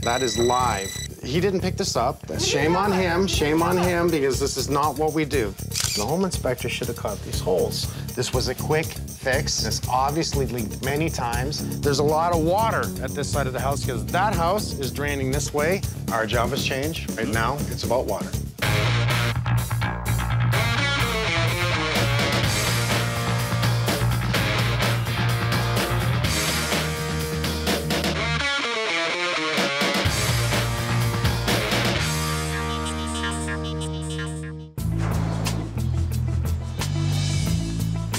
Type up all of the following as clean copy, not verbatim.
That is live. He didn't pick this up. Shame on him, because this is not what we do. The home inspector should have caught these holes. This was a quick fix. This obviously leaked many times. There's a lot of water at this side of the house because that house is draining this way. Our job has changed. Right now, it's about water.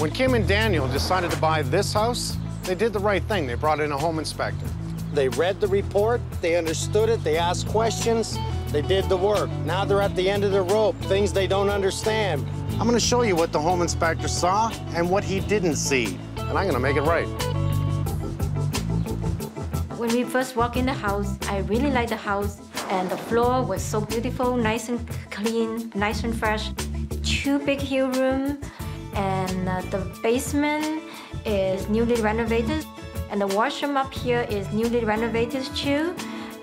When Kim and Daniel decided to buy this house, they did the right thing. They brought in a home inspector. They read the report, they understood it, they asked questions, they did the work. Now they're at the end of the rope, things they don't understand. I'm gonna show you what the home inspector saw and what he didn't see, and I'm gonna make it right. When we first walked in the house, I really liked the house, and the floor was so beautiful, nice and clean, nice and fresh. 2 big hill rooms. And the basement is newly renovated. And the washroom up here is newly renovated too.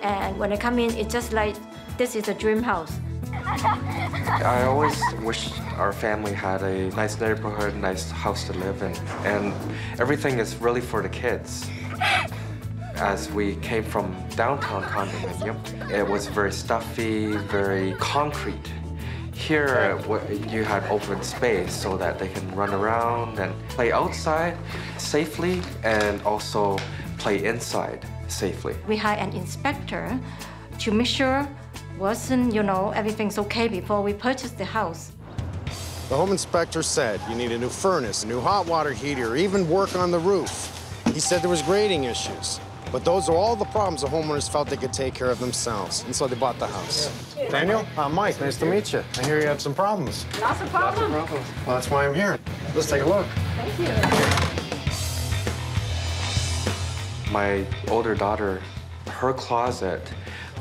And when I come in, it's just like, this is a dream house. I always wish our family had a nice neighborhood, nice house to live in. And everything is really for the kids. As we came from downtown condominium, it was very stuffy, very concrete. Here, you had open space so that they can run around and play outside safely and also play inside safely. We hired an inspector to make sure everything's okay before we purchase the house. The home inspector said you need a new furnace, a new hot water heater, even work on the roof. He said there was grading issues. But those are all the problems the homeowners felt they could take care of themselves, and so they bought the house. Daniel, Mike, nice to meet you. I hear you have some problems. Lots of problems. Well, that's why I'm here. Let's take a look. Thank you. My older daughter, her closet,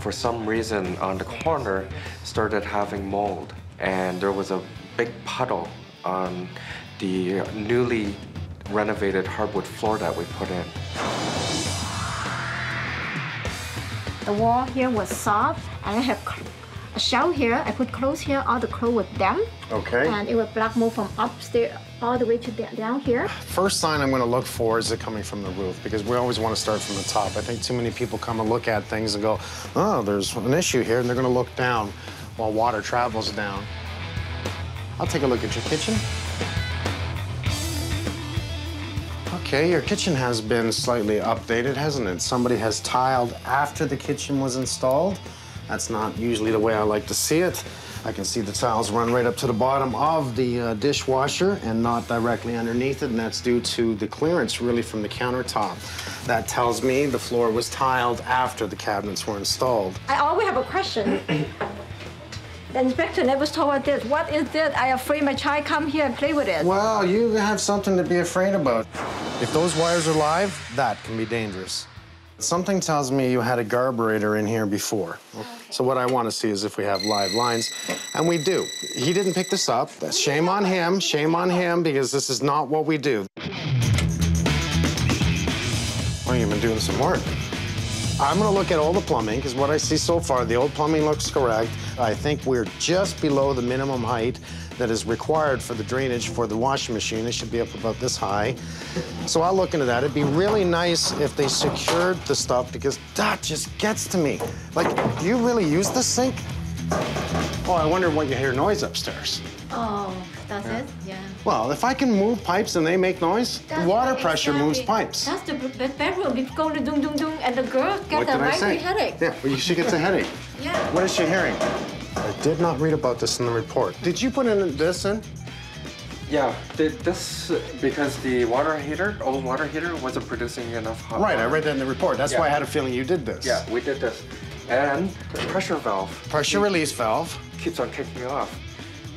for some reason on the corner, started having mold. And there was a big puddle on the newly renovated hardwood floor that we put in. The wall here was soft, and I have a shelf here. I put clothes here. All the clothes were damp. Okay. And it was black mold from upstairs all the way to down here. First sign I'm going to look for is it coming from the roof, because we always want to start from the top. I think too many people come and look at things and go, oh, there's an issue here, and they're going to look down while water travels down. I'll take a look at your kitchen. Okay, your kitchen has been slightly updated, hasn't it? Somebody has tiled after the kitchen was installed. That's not usually the way I like to see it. I can see the tiles run right up to the bottom of the dishwasher and not directly underneath it, and that's due to the clearance really from the countertop. That tells me the floor was tiled after the cabinets were installed. I always have a question. The inspector never told us this. What is this? I'm afraid my child come here and play with it. Well, you have something to be afraid about. If those wires are live, that can be dangerous. Something tells me you had a carburetor in here before. Okay. So what I want to see is if we have live lines, and we do. He didn't pick this up. That's shame on him, because this is not what we do. Well, you've been doing some work. I'm going to look at all the plumbing, because what I see so far, the old plumbing looks correct. I think we're just below the minimum height that is required for the drainage for the washing machine. It should be up about this high. So I'll look into that. It'd be really nice if they secured the stuff, because that just gets to me. Like, do you really use this sink? Oh, I wonder what you hear noise upstairs. Oh, that's it? Yeah. Well, if I can move pipes and they make noise, water pressure moves pipes. That's the bedroom. It's going to dung, dung, dung, and the girl gets a migraine headache. Yeah, well, she gets a headache. Yeah. What is she hearing? I did not read about this in the report. Did you put this in? Yeah, this, because the old water heater wasn't producing enough hot water. Right, I read that in the report. That's why I had a feeling you did this. Yeah, we did this. And the pressure valve. Pressure release valve. Keeps on kicking off.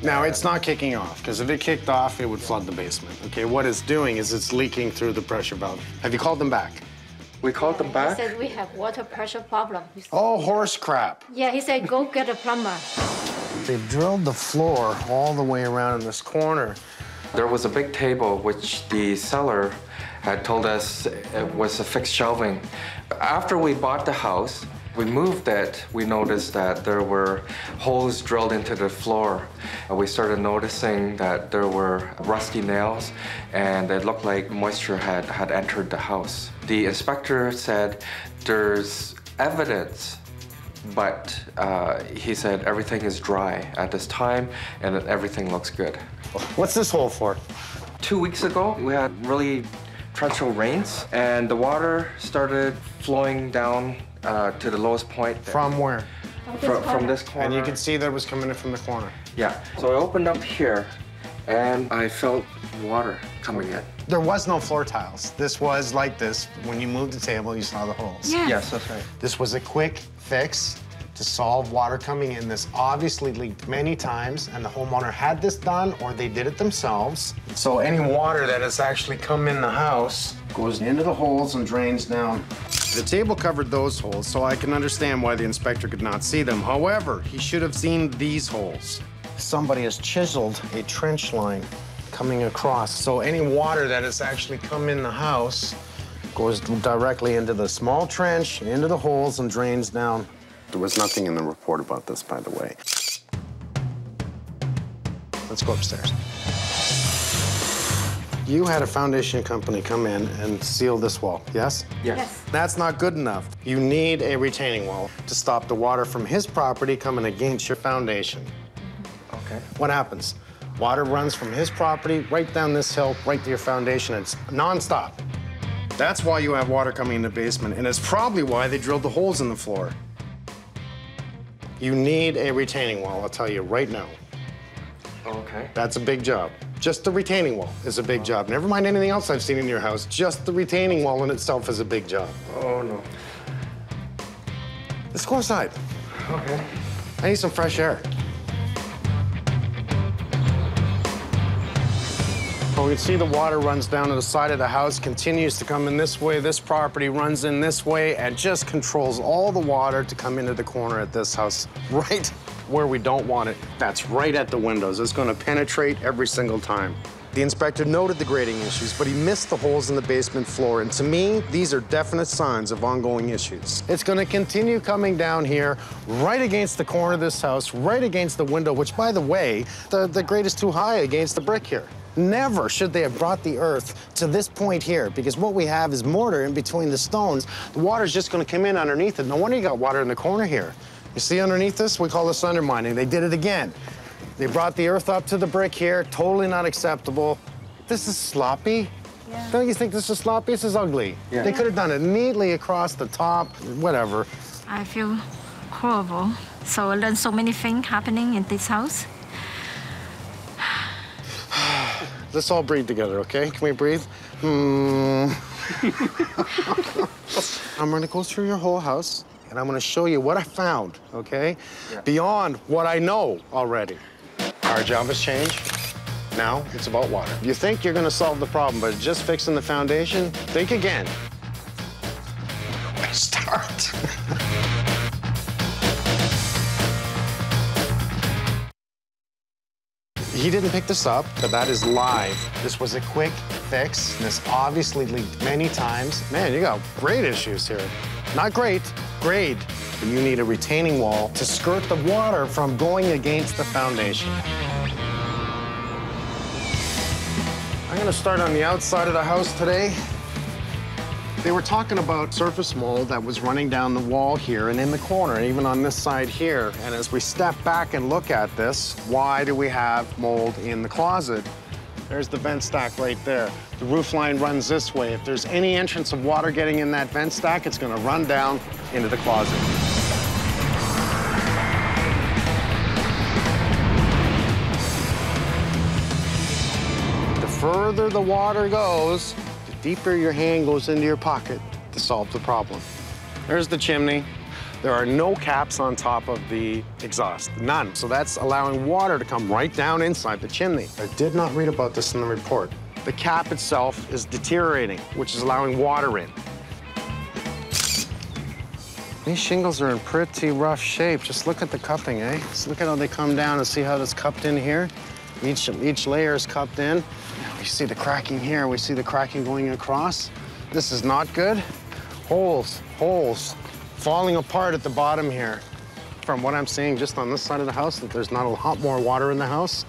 Now, it's not kicking off, because if it kicked off, it would flood the basement. Okay, what it's doing is it's leaking through the pressure valve. Have you called them back? We called them back. He said we have water pressure problem. Oh, horse crap. Yeah, he said go get a plumber. They've drilled the floor all the way around in this corner. There was a big table which the seller had told us it was a fixed shelving. After we bought the house, We moved it, we noticed that there were holes drilled into the floor. We started noticing that there were rusty nails and it looked like moisture had entered the house. The inspector said there's evidence, but he said everything is dry at this time and that everything looks good. What's this hole for? 2 weeks ago, we had really torrential rains and the water started flowing down to the lowest point. From where? From this corner. And you can see that it was coming in from the corner. Yeah. So I opened up here and I felt water coming in. There was no floor tiles. This was like this. When you moved the table, you saw the holes. Yeah. Yes, that's right. This was a quick fix to solve water coming in. This obviously leaked many times, and the homeowner had this done or they did it themselves. So any water that has actually come in the house goes into the holes and drains down. The table covered those holes, so I can understand why the inspector could not see them. However, he should have seen these holes. Somebody has chiseled a trench line coming across. So any water that has actually come in the house goes directly into the small trench, into the holes, and drains down. There was nothing in the report about this, by the way. Let's go upstairs. You had a foundation company come in and seal this wall, yes? Yes. That's not good enough. You need a retaining wall to stop the water from his property coming against your foundation. Okay. What happens? Water runs from his property right down this hill, right to your foundation. It's nonstop. That's why you have water coming in the basement, and it's probably why they drilled the holes in the floor. You need a retaining wall, I'll tell you right now. Okay. That's a big job. Just the retaining wall is a big job. Never mind anything else I've seen in your house. Just the retaining wall in itself is a big job. Oh, no. Let's go outside. Okay. I need some fresh air. Well, we can see the water runs down to the side of the house, continues to come in this way. This property runs in this way and just controls all the water to come into the corner at this house, right where we don't want it. That's right at the windows. It's going to penetrate every single time. The inspector noted the grading issues, but he missed the holes in the basement floor. And to me, these are definite signs of ongoing issues. It's going to continue coming down here, right against the corner of this house, right against the window, which, by the way, the grade is too high against the brick here. Never should they have brought the earth to this point here, because what we have is mortar in between the stones. The water's just going to come in underneath it. No wonder you got water in the corner here. You see underneath this? We call this undermining. They did it again. They brought the earth up to the brick here. Totally not acceptable. This is sloppy. Yeah. Don't you think this is sloppy? This is ugly. Yeah. They could have done it neatly across the top, whatever. I feel horrible. So there's so many things happening in this house. Let's all breathe together, okay? Can we breathe? I'm gonna go through your whole house, and I'm gonna show you what I found, okay? Yeah. Beyond what I know already. Our job has changed. Now it's about water. You think you're gonna solve the problem, but just fixing the foundation? Think again. Where to start? He didn't pick this up, but that is live. This was a quick fix. This obviously leaked many times. Man, you got grade issues here. Not great, grade. But you need a retaining wall to skirt the water from going against the foundation. I'm gonna start on the outside of the house today. They were talking about surface mold that was running down the wall here and in the corner, and even on this side here. And as we step back and look at this, why do we have mold in the closet? There's the vent stack right there. The roof line runs this way. If there's any entrance of water getting in that vent stack, it's gonna run down into the closet. The further the water goes, the deeper your hand goes into your pocket to solve the problem. There's the chimney. There are no caps on top of the exhaust, none. So that's allowing water to come right down inside the chimney. I did not read about this in the report. The cap itself is deteriorating, which is allowing water in. These shingles are in pretty rough shape. Just look at the cupping, eh? Just look at how they come down and see how that's cupped in here. Each layer is cupped in. We see the cracking here. We see the cracking going across. This is not good. Holes, holes, falling apart at the bottom here. From what I'm seeing just on this side of the house, that there's not a lot more water in the house.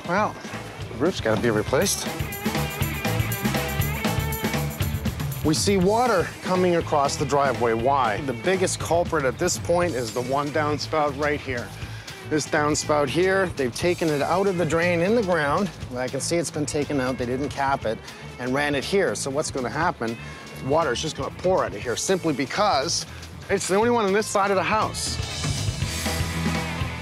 Well, the roof's got to be replaced. We see water coming across the driveway. Why? The biggest culprit at this point is the one downspout right here. This downspout here, they've taken it out of the drain in the ground. I can see it's been taken out. They didn't cap it and ran it here. So what's going to happen? Water is just going to pour out of here simply because it's the only one on this side of the house.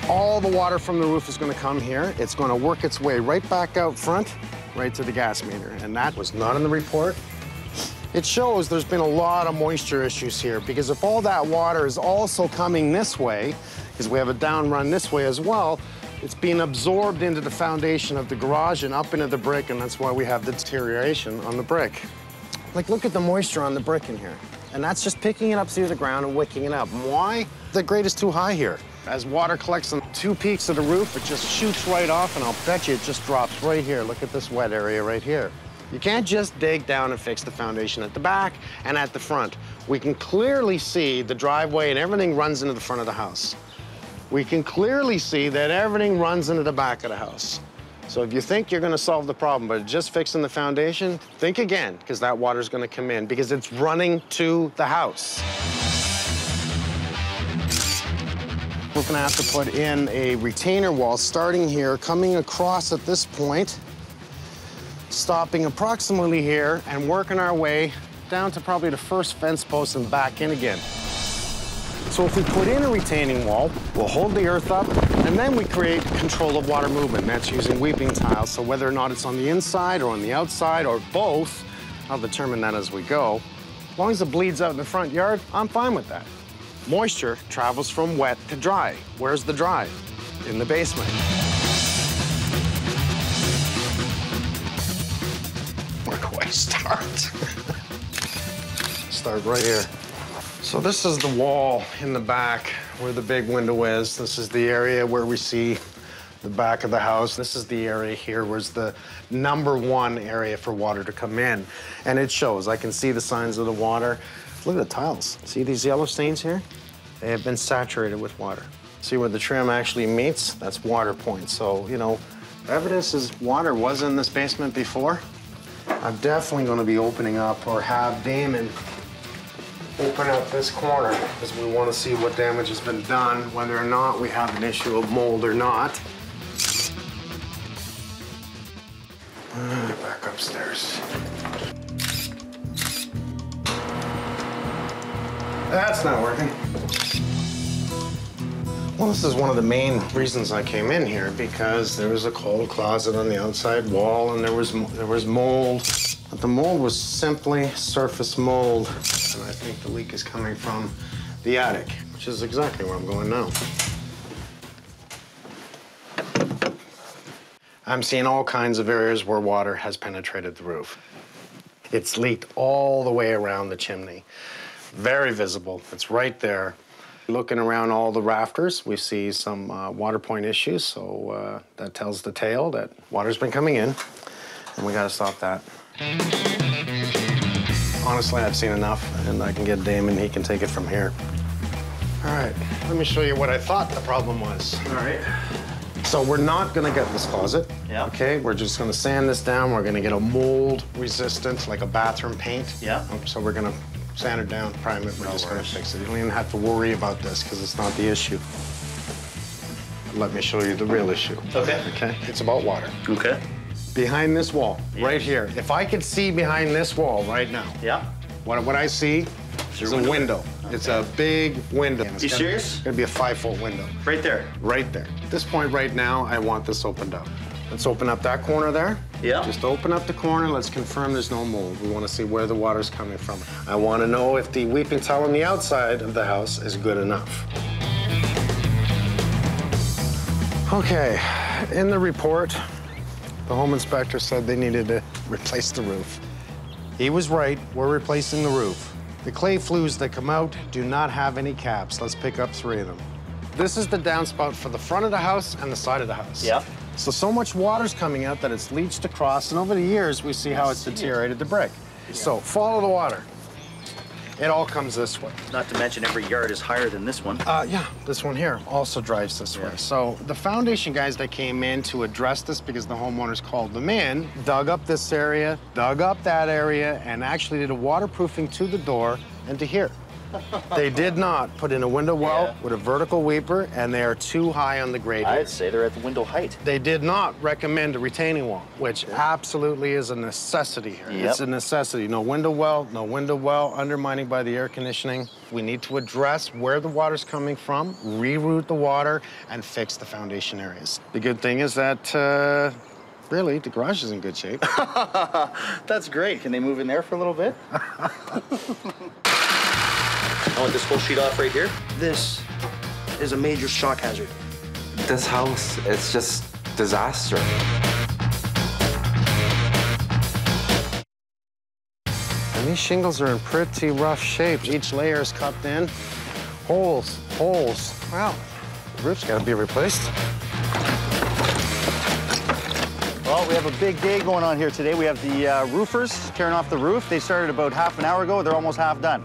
All the water from the roof is going to come here. It's going to work its way right back out front, right to the gas meter. And that was not in the report. It shows there's been a lot of moisture issues here, because if all that water is also coming this way, because we have a down run this way as well, it's being absorbed into the foundation of the garage and up into the brick, and that's why we have the deterioration on the brick. Like, look at the moisture on the brick in here. And that's just picking it up through the ground and wicking it up. Why? The grade is too high here. As water collects on 2 peaks of the roof, it just shoots right off, and I'll bet you it just drops right here. Look at this wet area right here. You can't just dig down and fix the foundation at the back and at the front. We can clearly see the driveway and everything runs into the front of the house. We can clearly see that everything runs into the back of the house. So if you think you're gonna solve the problem by just fixing the foundation, think again, because that water's gonna come in, because it's running to the house. We're gonna have to put in a retainer wall starting here, coming across at this point, stopping approximately here, and working our way down to probably the first fence post and back in again. So if we put in a retaining wall, we'll hold the earth up, and then we create control of water movement. That's using weeping tiles, so whether or not it's on the inside or on the outside or both, I'll determine that as we go. As long as it bleeds out in the front yard, I'm fine with that. Moisture travels from wet to dry. Where's the dry? In the basement. Where do I start? Start right here. So this is the wall in the back where the big window is. This is the area where we see the back of the house. This is the area here where's the #1 area for water to come in. And it shows. I can see the signs of the water. Look at the tiles. See these yellow stains here? They have been saturated with water. See where the trim actually meets? That's water point. So, you know, evidence is water was in this basement before. I'm definitely going to be opening up, or have Damon open up this corner, because we want to see what damage has been done, whether or not we have an issue of mold or not. Back upstairs. That's not working. Well, this is one of the main reasons I came in here, because there was a coal closet on the outside wall, and there was mold. But the mold was simply surface mold. And I think the leak is coming from the attic, which is exactly where I'm going now. I'm seeing all kinds of areas where water has penetrated the roof. It's leaked all the way around the chimney. Very visible. It's right there. Looking around all the rafters, we see some water point issues, so that tells the tale that water's been coming in, and we gotta stop that. Honestly, I've seen enough, and I can get Damon, he can take it from here. All right, let me show you what I thought the problem was. All right. So we're not gonna get this closet. Yeah. Okay, we're just gonna sand this down. We're gonna get a mold resistant, like a bathroom paint. Yeah. So we're gonna sand it down, prime it, we're just gonna fix it. You don't even have to worry about this, because it's not the issue. Let me show you the real issue. Okay. Okay, it's about water. Okay. Behind this wall, right here. If I could see behind this wall right now, what I see is a window. Okay. It's a big window. You serious? It's gonna be a 5-foot window. Right there? Right there. At this point right now, I want this opened up. Let's open up that corner there. Yeah. Just open up the corner. Let's confirm there's no mold. We want to see where the water's coming from. I want to know if the weeping tile on the outside of the house is good enough. Okay, in the report, the home inspector said they needed to replace the roof. He was right, we're replacing the roof. The clay flues that come out do not have any caps. Let's pick up 3 of them. This is the downspout for the front of the house and the side of the house. Yeah. So much water's coming out that it's leached across, and over the years, we see how it's deteriorated the brick. So follow the water. It all comes this way. Not to mention every yard is higher than this one. Yeah, this one here also drives this way. So the foundation guys that came in to address this, because the homeowners called them in, dug up this area, dug up that area, and actually did a waterproofing to the door and to here. They did not put in a window well with a vertical weeper, and they are too high on the grade. I'd say they're at the window height. They did not recommend a retaining wall, which absolutely is a necessity here. It's a necessity. No window well, undermining by the air conditioning. We need to address where the water's coming from, reroute the water, and fix the foundation areas. The good thing is that, really, the garage is in good shape. That's great. Can they move in there for a little bit? I want this whole sheet off right here. This is a major shock hazard. This house, it's just disaster. And these shingles are in pretty rough shape. Each layer is cut in. Holes. Well, the roof's got to be replaced. Well, we have a big day going on here today. We have the roofers tearing off the roof. They started about half an hour ago. They're almost half done.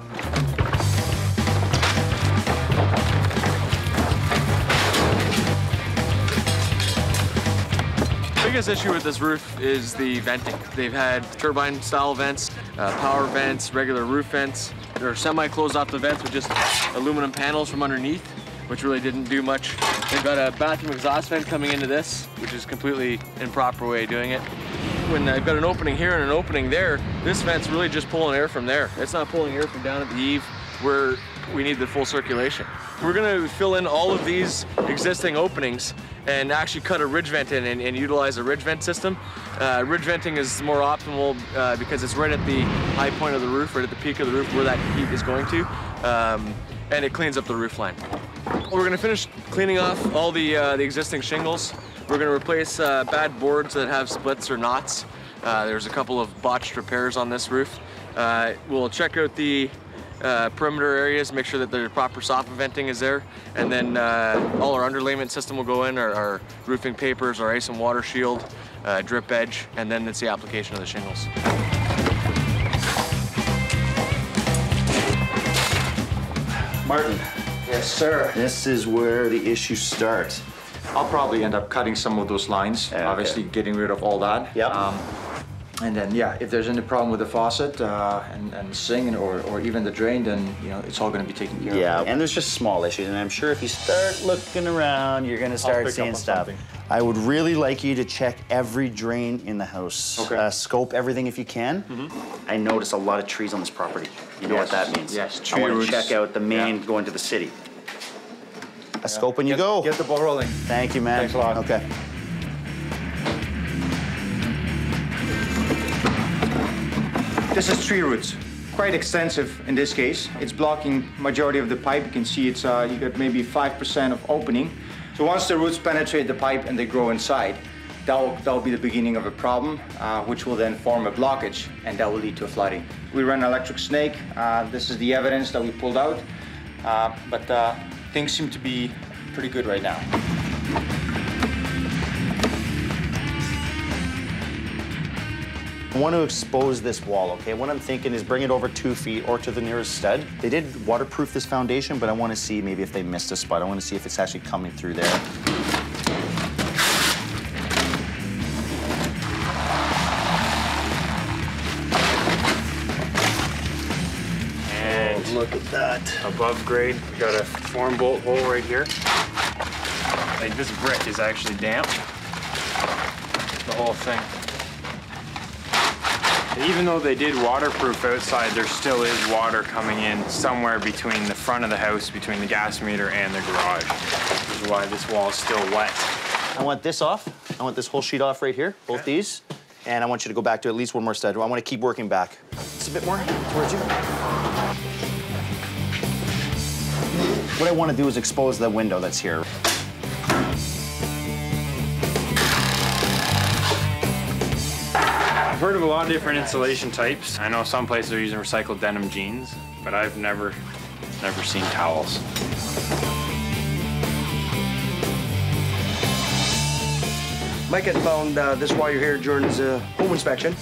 The biggest issue with this roof is the venting. They've had turbine-style vents, power vents, regular roof vents. They're semi-closed off the vents with just aluminum panels from underneath, which really didn't do much. They've got a bathroom exhaust vent coming into this, which is completely improper way of doing it. When they've got an opening here and an opening there, this vent's really just pulling air from there. It's not pulling air from down at the eave where we need the full circulation. We're gonna fill in all of these existing openings and actually cut a ridge vent in and utilize a ridge vent system. Ridge venting is more optimal because it's right at the high point of the roof, right at the peak of the roof where that heat is going to, and it cleans up the roof line. We're gonna finish cleaning off all the existing shingles. We're gonna replace bad boards that have splits or knots. There's a couple of botched repairs on this roof. We'll check out the perimeter areas, make sure that the proper soffit venting is there, and then all our underlayment system will go in, our roofing papers, our ice and water shield, drip edge, and then it's the application of the shingles. Martin. Yes, sir. This is where the issues start. I'll probably end up cutting some of those lines, obviously getting rid of all that. Yep. And then, yeah, if there's any problem with the faucet and the sink or even the drain, then, you know, it's all going to be taken care of. Yeah, and there's just small issues, and I'm sure if you start looking around, you're going to start seeing stuff. I would really like you to check every drain in the house. Okay. Scope everything if you can. I notice a lot of trees on this property. You know what that means? Yes, I tree want to roots. check out the main going to the city. A scope and you go. Get the ball rolling. Thank you, man. Thanks a lot. Okay. This is tree roots. Quite extensive in this case. It's blocking majority of the pipe. You can see it's you got maybe 5% of opening. So once the roots penetrate the pipe and they grow inside, that'll be the beginning of a problem, which will then form a blockage, and that will lead to a flooding. We run an electric snake. This is the evidence that we pulled out, but things seem to be pretty good right now. I want to expose this wall, okay? What I'm thinking is bring it over 2 feet or to the nearest stud. They did waterproof this foundation, but I want to see maybe if they missed a spot. I want to see if it's actually coming through there. And look at that. Above grade, we got a form bolt hole right here. Like this brick is actually damp. The whole thing. Even though they did waterproof outside, there still is water coming in somewhere between the front of the house, between the gas meter and the garage, which is why this wall is still wet. I want this off. I want this whole sheet off right here, both these. And I want you to go back to at least one more stud. I want to keep working back. Just a bit more towards you. What I want to do is expose the window that's here. I've heard of a lot of different insulation types. I know some places are using recycled denim jeans, but I've never seen towels. Mike had found this while you're here during his home inspection.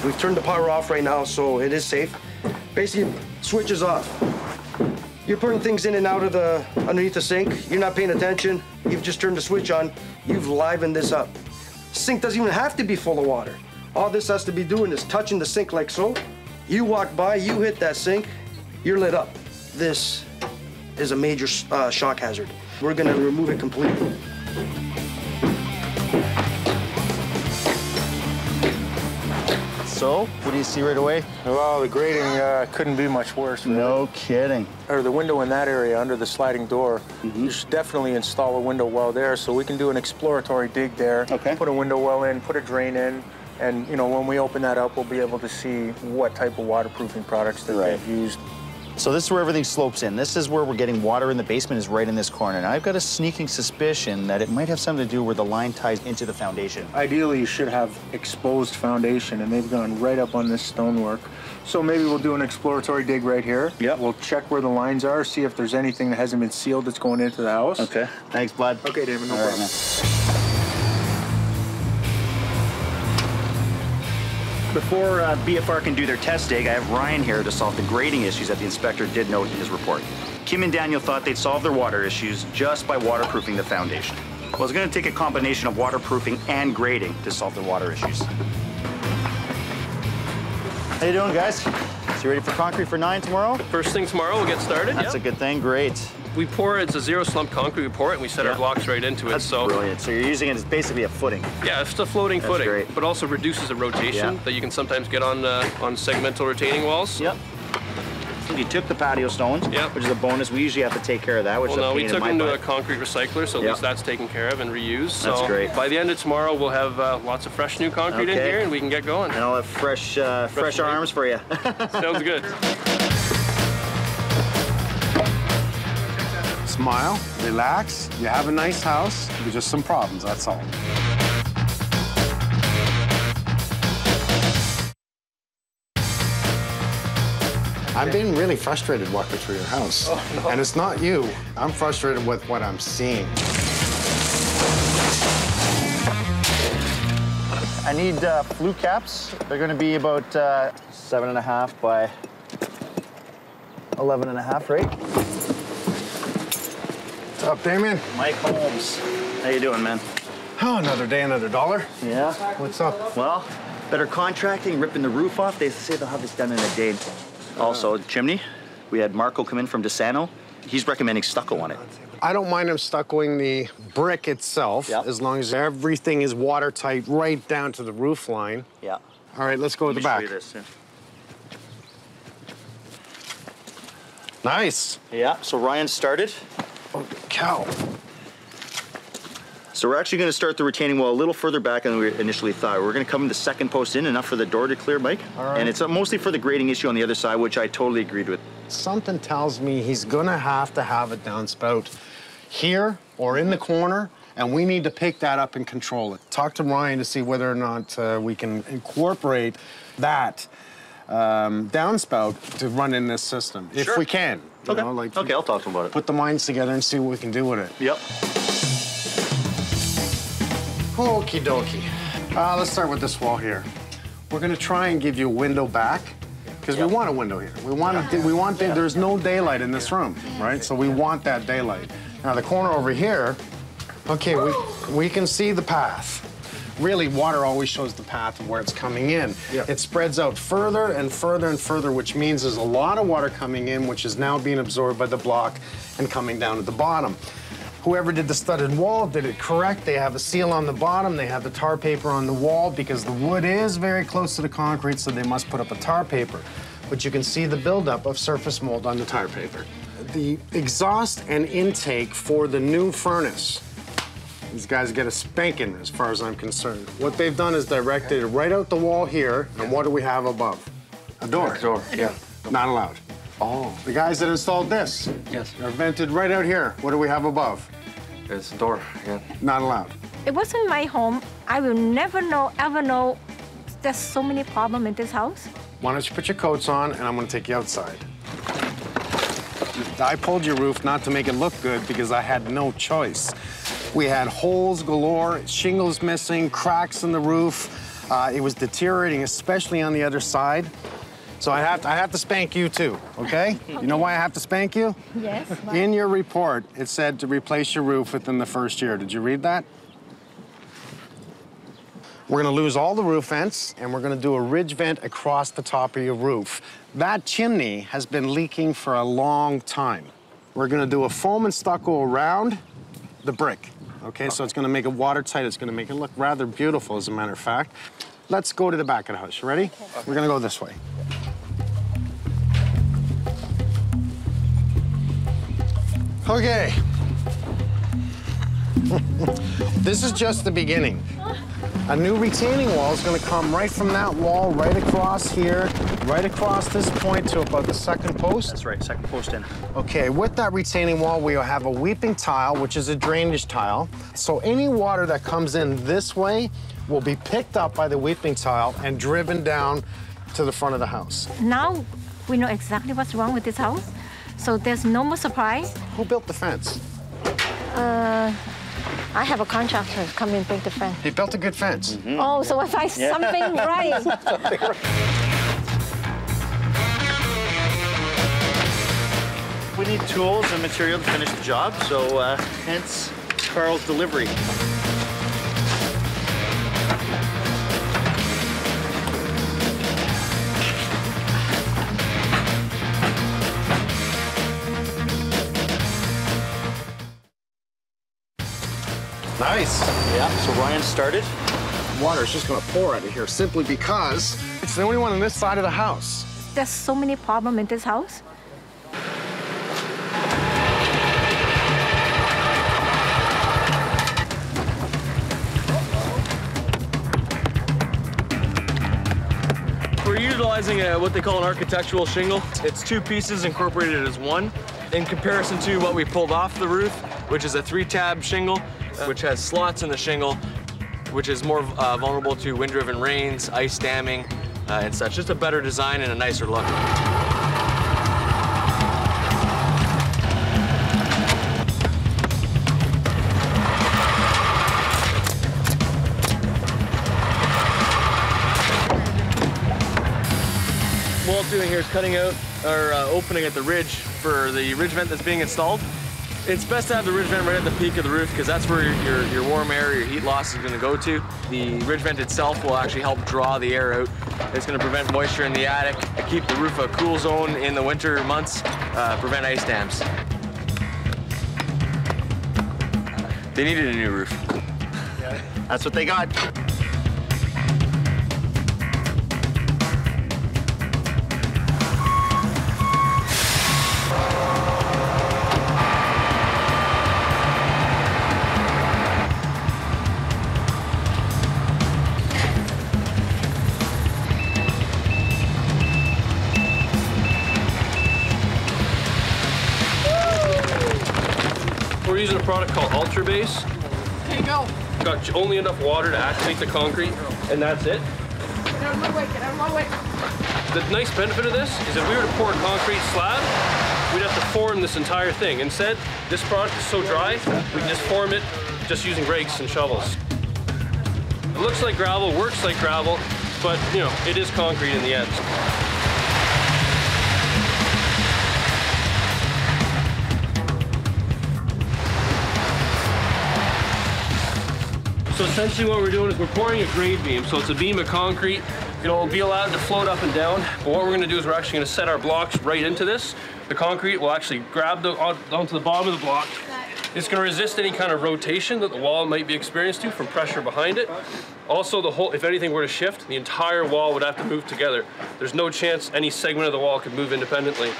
We've turned the power off right now, so it is safe. Basically, switches off. You're putting things in and out of underneath the sink. You're not paying attention. You've just turned the switch on. You've livened this up. Sink doesn't even have to be full of water. All this has to be doing is touching the sink like so. You walk by, you hit that sink, you're lit up. This is a major shock hazard. We're gonna remove it completely. So, what do you see right away? Well, the grading couldn't be much worse. Really. No kidding. Or the window in that area under the sliding door, you should definitely install a window well there so we can do an exploratory dig there. Okay. Put a window well in, put a drain in, and you know, when we open that up, we'll be able to see what type of waterproofing products that they've used. So this is where everything slopes in. This is where we're getting water in the basement, is right in this corner. And I've got a sneaking suspicion that it might have something to do where the line ties into the foundation. Ideally, you should have exposed foundation, and they've gone right up on this stonework. So maybe we'll do an exploratory dig right here. Yep. We'll check where the lines are, see if there's anything that hasn't been sealed that's going into the house. Okay. Thanks, bud. Okay, David, no All right, problem. man. Before BFR can do their test dig, I have Ryan here to solve the grading issues that the inspector did note in his report. Kim and Daniel thought they'd solve their water issues just by waterproofing the foundation. Well, it's going to take a combination of waterproofing and grading to solve their water issues. How you doing, guys? So you ready for concrete for 9 tomorrow? First thing tomorrow, we'll get started. That's a good thing. Great. We pour it, it's a zero slump concrete, we pour it and we set our blocks right into it. That's brilliant. So you're using it as basically a footing. Yeah, it's a floating footing, great. but also reduces the rotation that you can sometimes get on segmental retaining walls. Yep. So you took the patio stones, which is a bonus. We usually have to take care of that, which is a Well, no, pain we took in my them to butt. a concrete recycler, so at least that's taken care of and reused. That's so great. By the end of tomorrow, we'll have lots of fresh new concrete in here and we can get going. And I'll have fresh arms for you. Sounds good. Smile, relax. You have a nice house. There's just some problems, that's all. I've been really frustrated walking through your house. Oh, no. And it's not you. I'm frustrated with what I'm seeing. I need flue caps. They're going to be about 7.5 by 11.5, right? What's up, Damien? Mike Holmes. How you doing, man? Oh, another day, another dollar. Yeah. What's up? Well, better contracting, ripping the roof off. They say they'll have this done in a day. Also, chimney. We had Marco come in from DeSano. He's recommending stucco on it. I don't mind him stuccoing the brick itself, as long as everything is watertight right down to the roof line. Yeah. All right, let's go with the back. Let me show you this, Nice. Yeah, so Ryan started. Oh, cow. So we're actually going to start the retaining wall a little further back than we initially thought. We're going to come the second post in, enough for the door to clear, Mike. All right. And it's mostly for the grading issue on the other side, which I totally agreed with. Something tells me he's gonna have to have a downspout here or in the corner, and we need to pick that up and control it. Talk to Ryan to see whether or not we can incorporate that downspout to run in this system, if we can. Okay. You know, like, Okay, I'll talk to him about it. Put the minds together and see what we can do with it. Yep. Okie dokie. Let's start with this wall here. We're gonna try and give you a window back, because we want a window here. There's no daylight in this room, right? So we want that daylight. Now the corner over here, okay, we can see the path. Really, water always shows the path of where it's coming in. It spreads out further and further and further, which means there's a lot of water coming in, which is now being absorbed by the block and coming down at the bottom. Whoever did the studded wall did it correct. They have a seal on the bottom. They have the tar paper on the wall because the wood is very close to the concrete, so they must put up a tar paper. But you can see the buildup of surface mold on the tar paper. The exhaust and intake for the new furnace, these guys get a spanking as far as I'm concerned. What they've done is directed it right out the wall here, and what do we have above? A door. A door, yeah. Not allowed. Oh. The guys that installed this are vented right out here. What do we have above? It's a door, yeah. Not allowed. It wasn't my home. I will never know, ever know, there's so many problems in this house. Why don't you put your coats on, and I'm gonna take you outside. I pulled your roof not to make it look good because I had no choice. We had holes galore, shingles missing, cracks in the roof. It was deteriorating, especially on the other side. So I have to spank you too, okay? You know why I have to spank you? Yes. In your report, it said to replace your roof within the first year. Did you read that? We're gonna lose all the roof vents, and we're gonna do a ridge vent across the top of your roof. That chimney has been leaking for a long time. We're gonna do a foam and stucco around the brick, okay? So it's gonna make it watertight. It's gonna make it look rather beautiful, as a matter of fact. Let's go to the back of the house. You ready? Okay. We're gonna go this way. Okay. This is just the beginning. A new retaining wall is going to come right from that wall, right across here, right across this point to about the second post. That's right, second post in. Okay, with that retaining wall, we'll have a weeping tile, which is a drainage tile. So any water that comes in this way will be picked up by the weeping tile and driven down to the front of the house. Now we know exactly what's wrong with this house, so there's no more surprise. Who built the fence? I have a contractor come and build the fence. He built a good fence. Mm-hmm. Oh, so I find something right. We need tools and material to finish the job, so hence Carl's delivery. Nice. Yeah, so Ryan started. Water's just gonna pour out of here simply because it's the only one on this side of the house. There's so many problems in this house. We're utilizing what they call an architectural shingle. It's two pieces incorporated as one. In comparison to what we pulled off the roof, which is a 3-tab shingle, which has slots in the shingle, which is more vulnerable to wind-driven rains, ice damming, and such. Just a better design and a nicer look. What we're doing here is cutting out our opening at the ridge for the ridge vent that's being installed. It's best to have the ridge vent right at the peak of the roof because that's where your warm air, your heat loss is going to go to. The ridge vent itself will actually help draw the air out. It's going to prevent moisture in the attic, keep the roof a cool zone in the winter months, prevent ice dams. They needed a new roof. Yeah. That's what they got. We're using a product called Ultra Base. There you go. Got only enough water to activate the concrete, and that's it. Get out of my way, get out of my way. The nice benefit of this is if we were to pour a concrete slab, we'd have to form this entire thing. Instead, this product is so dry, we can just form it just using rakes and shovels. It looks like gravel, works like gravel, but you know, it is concrete in the end. So essentially what we're doing is we're pouring a grade beam. So it's a beam of concrete. It'll be allowed to float up and down. But what we're gonna do is we're actually gonna set our blocks right into this. The concrete will actually grab onto the bottom of the block. It's gonna resist any kind of rotation that the wall might be experienced to from pressure behind it. Also, if anything were to shift, the entire wall would have to move together. There's no chance any segment of the wall could move independently.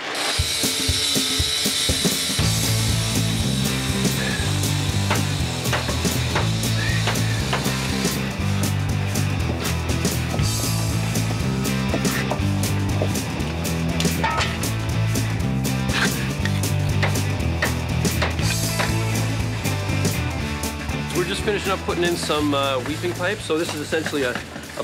We're just finishing up putting in some weeping pipe. So this is essentially a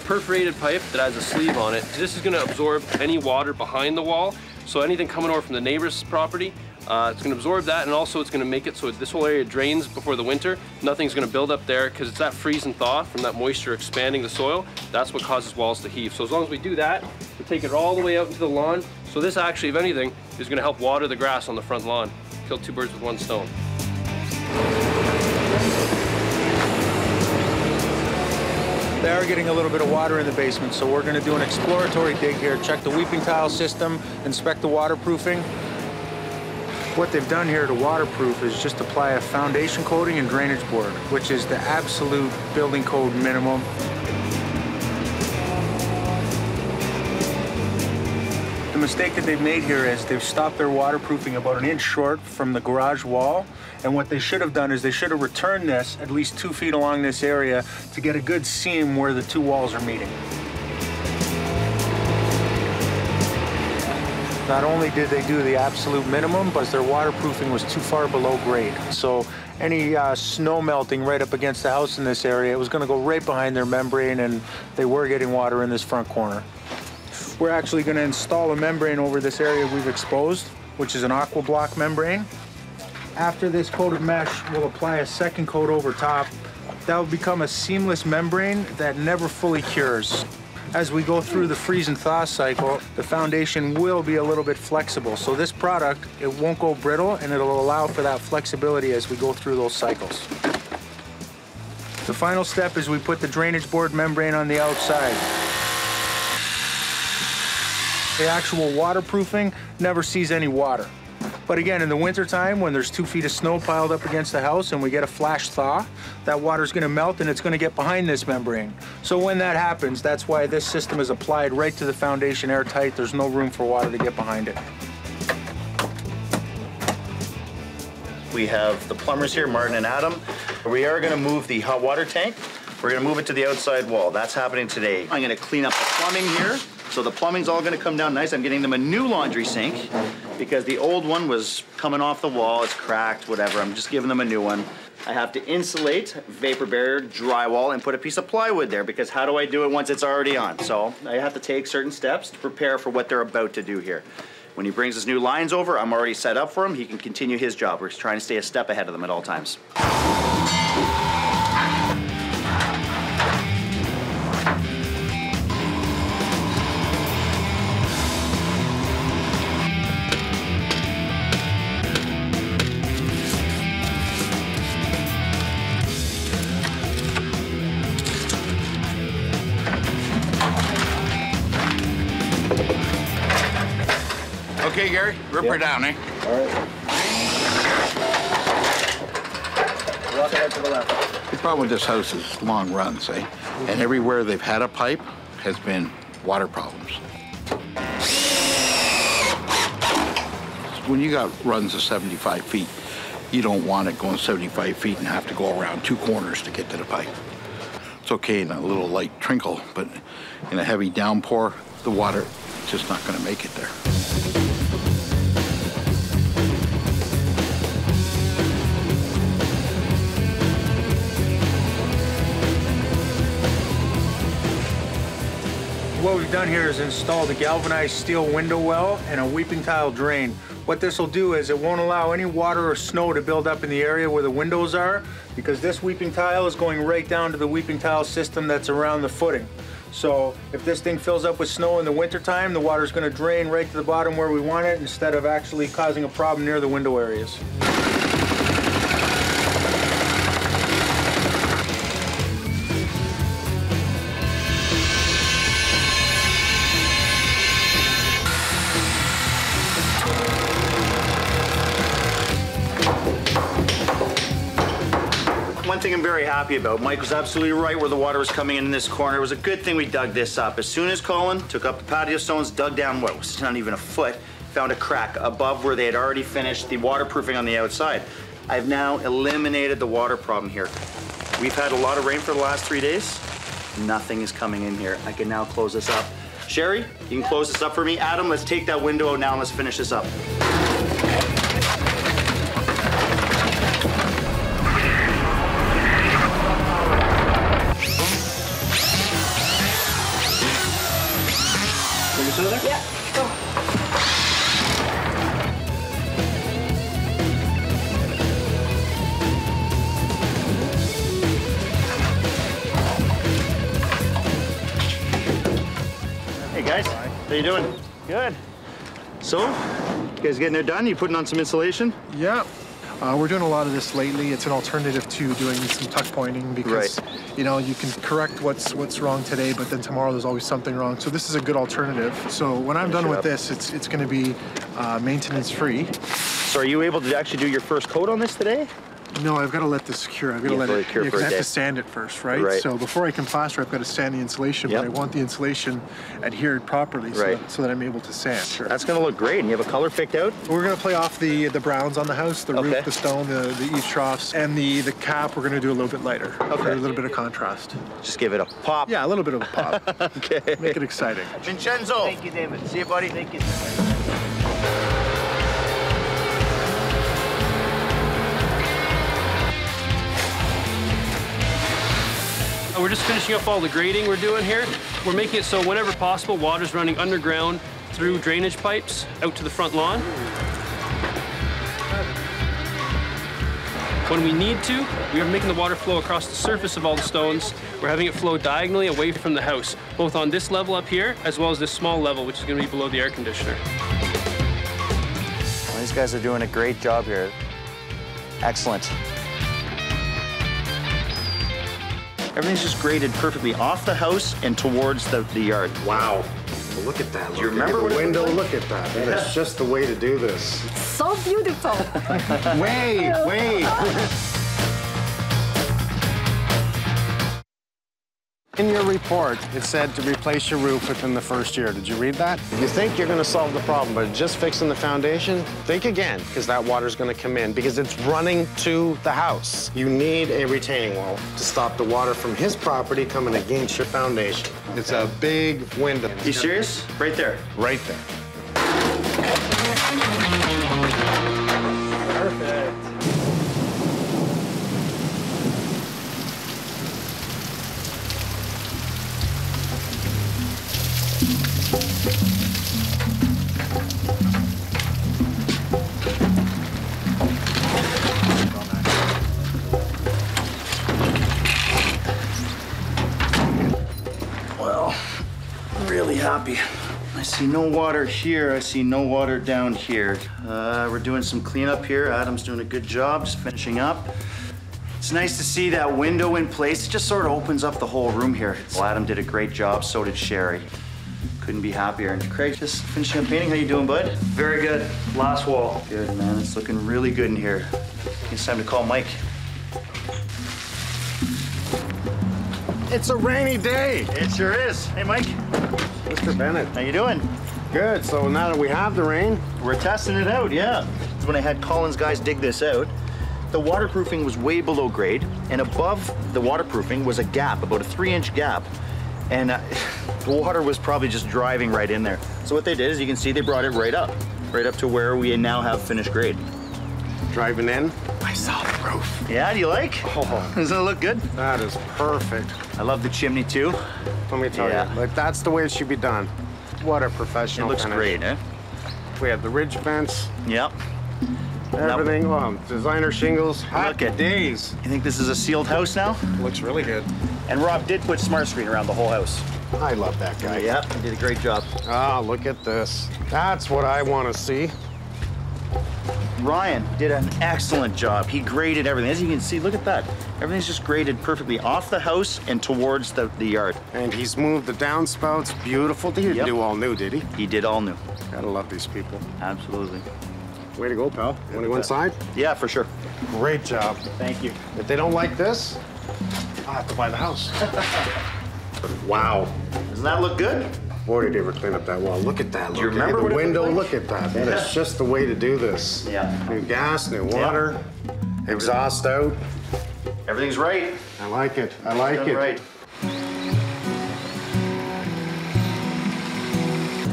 perforated pipe that has a sleeve on it. This is going to absorb any water behind the wall. So anything coming over from the neighbor's property It's going to absorb that, and also it's going to make it so this whole area drains before the winter. Nothing's going to build up there because it's that freeze and thaw from that moisture expanding the soil. That's what causes walls to heave. So as long as we do that, we take it all the way out into the lawn. So this actually, if anything, is going to help water the grass on the front lawn. Kill two birds with one stone. They are getting a little bit of water in the basement, so we're going to do an exploratory dig here, check the weeping tile system, inspect the waterproofing. What they've done here to waterproof is just apply a foundation coating and drainage board, which is the absolute building code minimum. The mistake that they've made here is they've stopped their waterproofing about an inch short from the garage wall. And what they should have done is they should have returned this at least 2 feet along this area to get a good seam where the two walls are meeting. Not only did they do the absolute minimum, but their waterproofing was too far below grade. So any snow melting right up against the house in this area, it was going to go right behind their membrane, and they were getting water in this front corner. We're actually going to install a membrane over this area we've exposed, which is an aqua block membrane. After this coat of mesh, we'll apply a second coat over top. That will become a seamless membrane that never fully cures. As we go through the freeze and thaw cycle, the foundation will be a little bit flexible. So this product, it won't go brittle, and it'll allow for that flexibility as we go through those cycles. The final step is we put the drainage board membrane on the outside. The actual waterproofing never sees any water. But again, in the wintertime, when there's 2 feet of snow piled up against the house and we get a flash thaw, that water's going to melt and it's going to get behind this membrane. So when that happens, that's why this system is applied right to the foundation airtight. There's no room for water to get behind it. We have the plumbers here, Martin and Adam. We are going to move the hot water tank. We're going to move it to the outside wall. That's happening today. I'm going to clean up the plumbing here. So the plumbing's all going to come down nice. I'm getting them a new laundry sink because the old one was coming off the wall. It's cracked, whatever. I'm just giving them a new one. I have to insulate vapor barrier drywall and put a piece of plywood there because how do I do it once it's already on? So I have to take certain steps to prepare for what they're about to do here. When he brings his new lines over, I'm already set up for him. He can continue his job. We're trying to stay a step ahead of them at all times. Okay, Gary, rip her down, eh? All right. Walk ahead to the left. The problem with this house is long runs, eh? And everywhere they've had a pipe has been water problems. When you got runs of 75 feet, you don't want it going 75 feet and have to go around 2 corners to get to the pipe. It's okay in a little light trickle, but in a heavy downpour, the water is just not going to make it there. What we've done here is installed a galvanized steel window well and a weeping tile drain. What this will do is it won't allow any water or snow to build up in the area where the windows are because this weeping tile is going right down to the weeping tile system that's around the footing. So if this thing fills up with snow in the wintertime, the water's going to drain right to the bottom where we want it instead of actually causing a problem near the window areas. One thing I'm very happy about, Mike was absolutely right where the water was coming in this corner. It was a good thing we dug this up. As soon as Colin took up the patio stones, dug down, what was not even a foot, found a crack above where they had already finished the waterproofing on the outside. I've now eliminated the water problem here. We've had a lot of rain for the last 3 days. Nothing is coming in here. I can now close this up. Sherry, you can close this up for me. Adam, let's take that window out now and let's finish this up. Yeah, go. How you doing? Good. So, you guys getting it done? You putting on some insulation? Yeah. We're doing a lot of this lately. It's an alternative to doing some tuck pointing because, you know, you can correct what's wrong today, but then tomorrow there's always something wrong. So this is a good alternative. So when I'm done with this, it's going to be maintenance free. So are you able to actually do your first coat on this today? No, I've got to let this cure. I've got to let it cure because I have to sand it first, right? So before I can plaster, I've got to sand the insulation, but I want the insulation adhered properly so that I'm able to sand. Sure. That's going to look great. And you have a color picked out? We're going to play off the browns on the house, the roof, the stone, the eaves troughs, and the cap we're going to do a little bit lighter. For a little bit of contrast. Just give it a pop. Yeah, a little bit of a pop. Okay. Make it exciting. Vincenzo. Thank you, David. See you, buddy. Thank you. We're just finishing up all the grading we're doing here. We're making it so whenever possible, water's running underground through drainage pipes out to the front lawn. When we need to, we are making the water flow across the surface of all the stones. We're having it flow diagonally away from the house, both on this level up here, as well as this small level, which is going to be below the air conditioner. Well, these guys are doing a great job here. Excellent. Everything's just graded perfectly off the house and towards the yard. Wow. Well, look at that. Do you remember the window? Look at that. That's just the way to do this. So beautiful. Wait. In your report, it said to replace your roof within the first year. Did you read that? You think you're going to solve the problem, but just fixing the foundation? Think again, because that water's going to come in, because it's running to the house. You need a retaining wall to stop the water from his property coming against your foundation. It's a big window. You serious? Right there? Right there. Perfect. Well, I'm really happy. I see no water here. I see no water down here. We're doing some cleanup here. Adam's doing a good job, just finishing up. It's nice to see that window in place. It just sort of opens up the whole room here. Well, Adam did a great job, so did Sherry. Couldn't be happier. And Craig, just finishing up painting. How you doing, bud? Very good. Last wall. Good, man. It's looking really good in here. It's time to call Mike. It's a rainy day. It sure is. Hey, Mike. Mr. Bennett. How you doing? Good. So now that we have the rain, we're testing it out, yeah. When I had Collins guys dig this out, the waterproofing was way below grade, and above the waterproofing was a gap, about a 3-inch gap. And the water was probably just driving right in there. So what they did is, you can see, they brought it right up to where we now have finished grade. Driving in, I saw the roof. Yeah, do you like? Oh, doesn't it look good? That is perfect. I love the chimney too. Let me tell you, like, that's the way it should be done. What a professional It looks finish. great, eh? We have the ridge vents. Yep. Everything, designer shingles, happy days. You think this is a sealed house now? Looks really good. And Rob did put smart screen around the whole house. I love that guy. Yeah, he did a great job. Ah, look at this. That's what I want to see. Ryan did an excellent job. He graded everything. As you can see, look at that. Everything's just graded perfectly off the house and towards the yard. And he's moved the downspouts. Beautiful. He didn't do all new, did he? He did all new. Gotta love these people. Absolutely. Way to go, pal. Want to go inside? Yeah, for sure. Great job. Thank you. If they don't like this, I'll have to buy the house. Wow. Doesn't that look good? Boy, did you ever clean up that wall. Look at that. Do you remember the what it window? looked like? Look at that. That is just the way to do this. Yeah. New gas, new water, exhaust out. Everything's right. I like it. I like it. Right.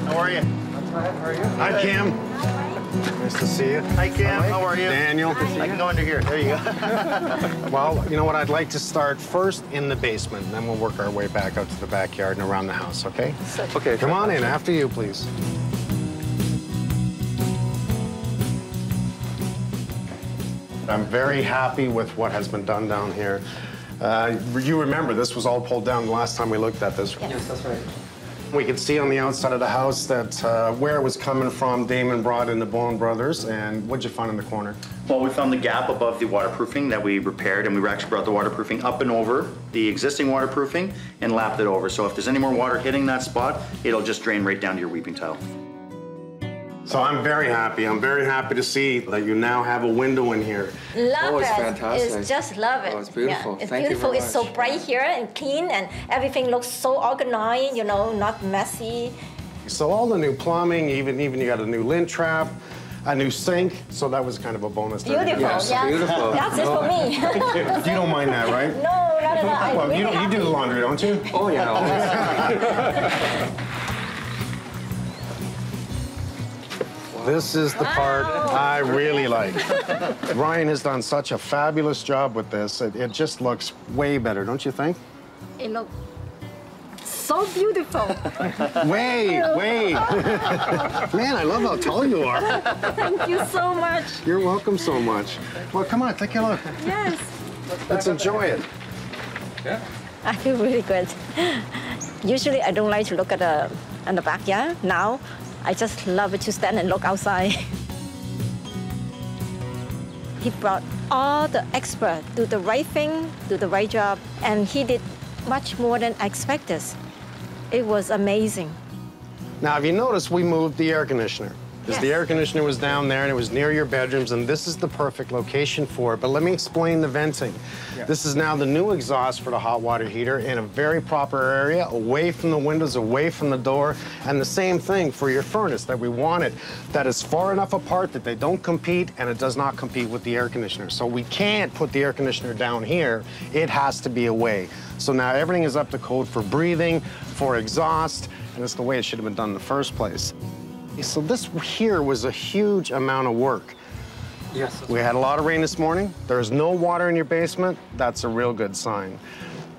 How are you? How are you? Hi, Kim. Nice to see you. Hi, Kim. How are you? Daniel. I can go under here. There you go. Well, you know what? I'd like to start first in the basement, and then we'll work our way back out to the backyard and around the house, okay? Okay. Come on in. After you, please. I'm very happy with what has been done down here. You remember, this was all pulled down the last time we looked at this. Yes, that's right. We could see on the outside of the house that where it was coming from, Damon brought in the Bowen brothers. And what'd you find in the corner? Well, we found the gap above the waterproofing that we repaired, and we actually brought the waterproofing up and over the existing waterproofing and lapped it over. So if there's any more water hitting that spot, it'll just drain right down to your weeping tile. So I'm very happy. I'm very happy to see that you now have a window in here. Love it's it. fantastic. It's just love it. Oh, it's beautiful. Yeah, it's Thank you beautiful. very It's so much. bright here and clean, and everything looks so organized. You know, not messy. So all the new plumbing, even you got a new lint trap, a new sink. So that was kind of a bonus. Beautiful. Yes, yeah. beautiful. That's it for me. You don't mind that, right? No, not at all. I'm Well, really you do the laundry, don't you? Oh, yeah. This is the part I really like. Ryan has done such a fabulous job with this. It just looks way better, don't you think? It looks so beautiful. Wait. Man, I love how tall you are. Thank you so much. You're welcome so much. Well, come on, take a look. Yes. Let's enjoy it. Yeah. I feel really good. Usually, I don't like to look at the backyard. Now, I just love it to stand and look outside. He brought all the experts, do the right thing, do the right job, and he did much more than I expected. It was amazing. Now, have you noticed we moved the air conditioner? Because the air conditioner was down there and it was near your bedrooms, and this is the perfect location for it. But let me explain the venting. Yeah. This is now the new exhaust for the hot water heater in a very proper area, away from the windows, away from the door, and the same thing for your furnace that we wanted, that is far enough apart that they don't compete, and it does not compete with the air conditioner. So we can't put the air conditioner down here. It has to be away. So now everything is up to code for breathing, for exhaust, and it's the way it should have been done in the first place. So this here was a huge amount of work. Yes. We had a lot of rain this morning. There's no water in your basement. That's a real good sign.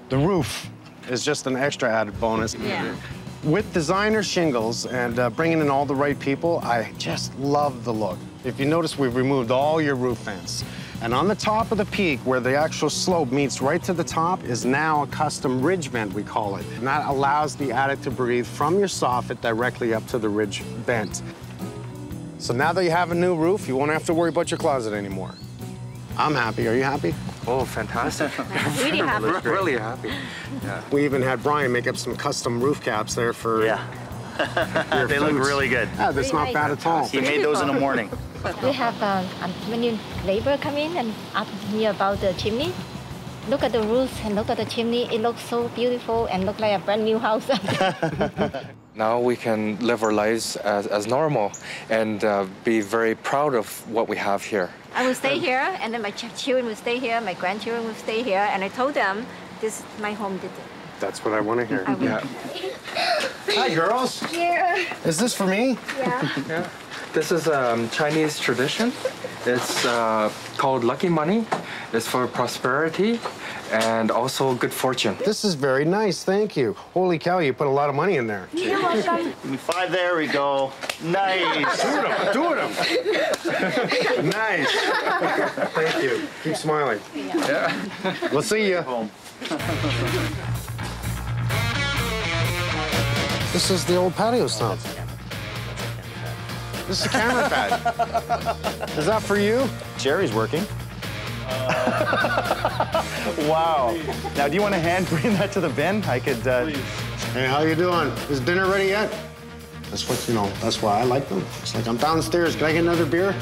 The roof is just an extra added bonus. Yeah. With designer shingles and bringing in all the right people, I just love the look. If you notice, we've removed all your roof vents. And on the top of the peak, where the actual slope meets right to the top, is now a custom ridge vent, we call it. And that allows the attic to breathe from your soffit directly up to the ridge vent. So now that you have a new roof, you won't have to worry about your closet anymore. I'm happy. Are you happy? Oh, fantastic. Really happy. Really happy. Yeah. We even had Brian make up some custom roof caps there for Yeah. They look really good. Yeah, that's not bad at all. He made those in the morning. We have many labor come in and ask me about the chimney. Look at the roof and look at the chimney. It looks so beautiful and look like a brand new house. Now we can live our lives as normal and be very proud of what we have here. I will stay here, and then my children will stay here, my grandchildren will stay here, and I told them this is my home. That's what I want to hear. I will. Yeah. Hi, girls. Yeah. Is this for me? Yeah. Yeah. This is Chinese tradition. It's called lucky money. It's for prosperity and also good fortune. This is very nice, thank you. Holy cow, you put a lot of money in there. You're welcome. 5, there we go. Nice. Two of them. Nice. Thank you. Keep smiling. Yeah. We'll see you. This is the old patio stump. This is a camera pad. Is that for you? Jerry's working. Wow. Now, do you want to hand bring that to the bin? I could. Hey, how you doing? Is dinner ready yet? That's what, you know, that's why I like them. It's like, I'm downstairs. Can I get another beer?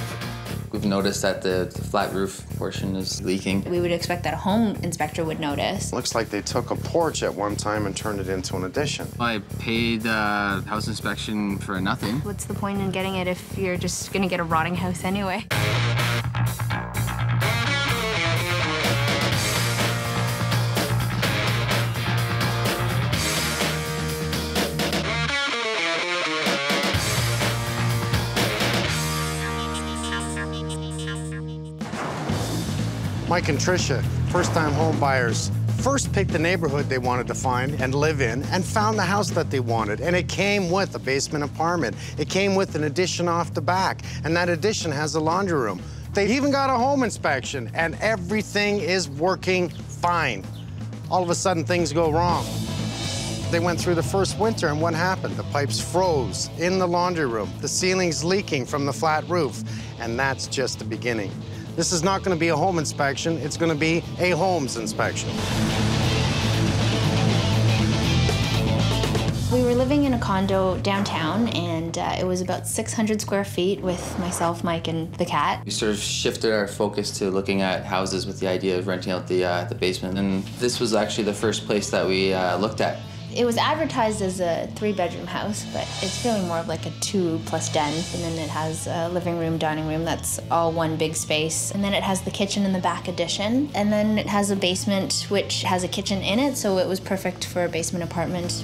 We've noticed that the flat roof portion is leaking. We would expect that a home inspector would notice. Looks like they took a porch at one time and turned it into an addition. I paid house inspection for nothing. What's the point in getting it if you're just gonna get a rotting house anyway? Mike and Tricia, first-time home buyers, first picked the neighborhood they wanted to find and live in and found the house that they wanted. And it came with a basement apartment. It came with an addition off the back, and that addition has a laundry room. They even got a home inspection, and everything is working fine. All of a sudden, things go wrong. They went through the first winter, and what happened? The pipes froze in the laundry room. The ceiling's leaking from the flat roof, and that's just the beginning. This is not going to be a home inspection. It's going to be a Holmes inspection. We were living in a condo downtown, and it was about 600 square feet with myself, Mike, and the cat. We sort of shifted our focus to looking at houses with the idea of renting out the basement, and this was actually the first place that we looked at. It was advertised as a 3-bedroom house, but it's really more of like a 2+ den, and then it has a living room, dining room, that's all one big space, and then it has the kitchen in the back addition, and then it has a basement which has a kitchen in it, so it was perfect for a basement apartment.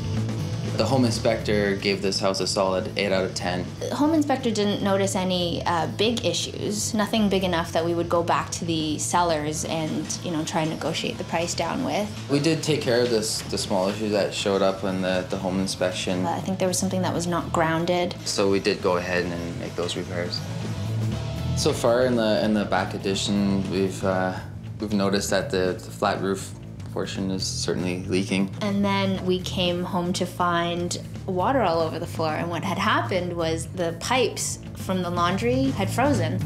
The home inspector gave this house a solid 8 out of 10. The home inspector didn't notice any big issues, nothing big enough that we would go back to the sellers and, try and negotiate the price down with. We did take care of the small issues that showed up in the home inspection. I think there was something that was not grounded. So we did go ahead and make those repairs. So far in the back addition, we've noticed that the flat roof portion is certainly leaking. And then we came home to find water all over the floor, and what had happened was the pipes from the laundry had frozen.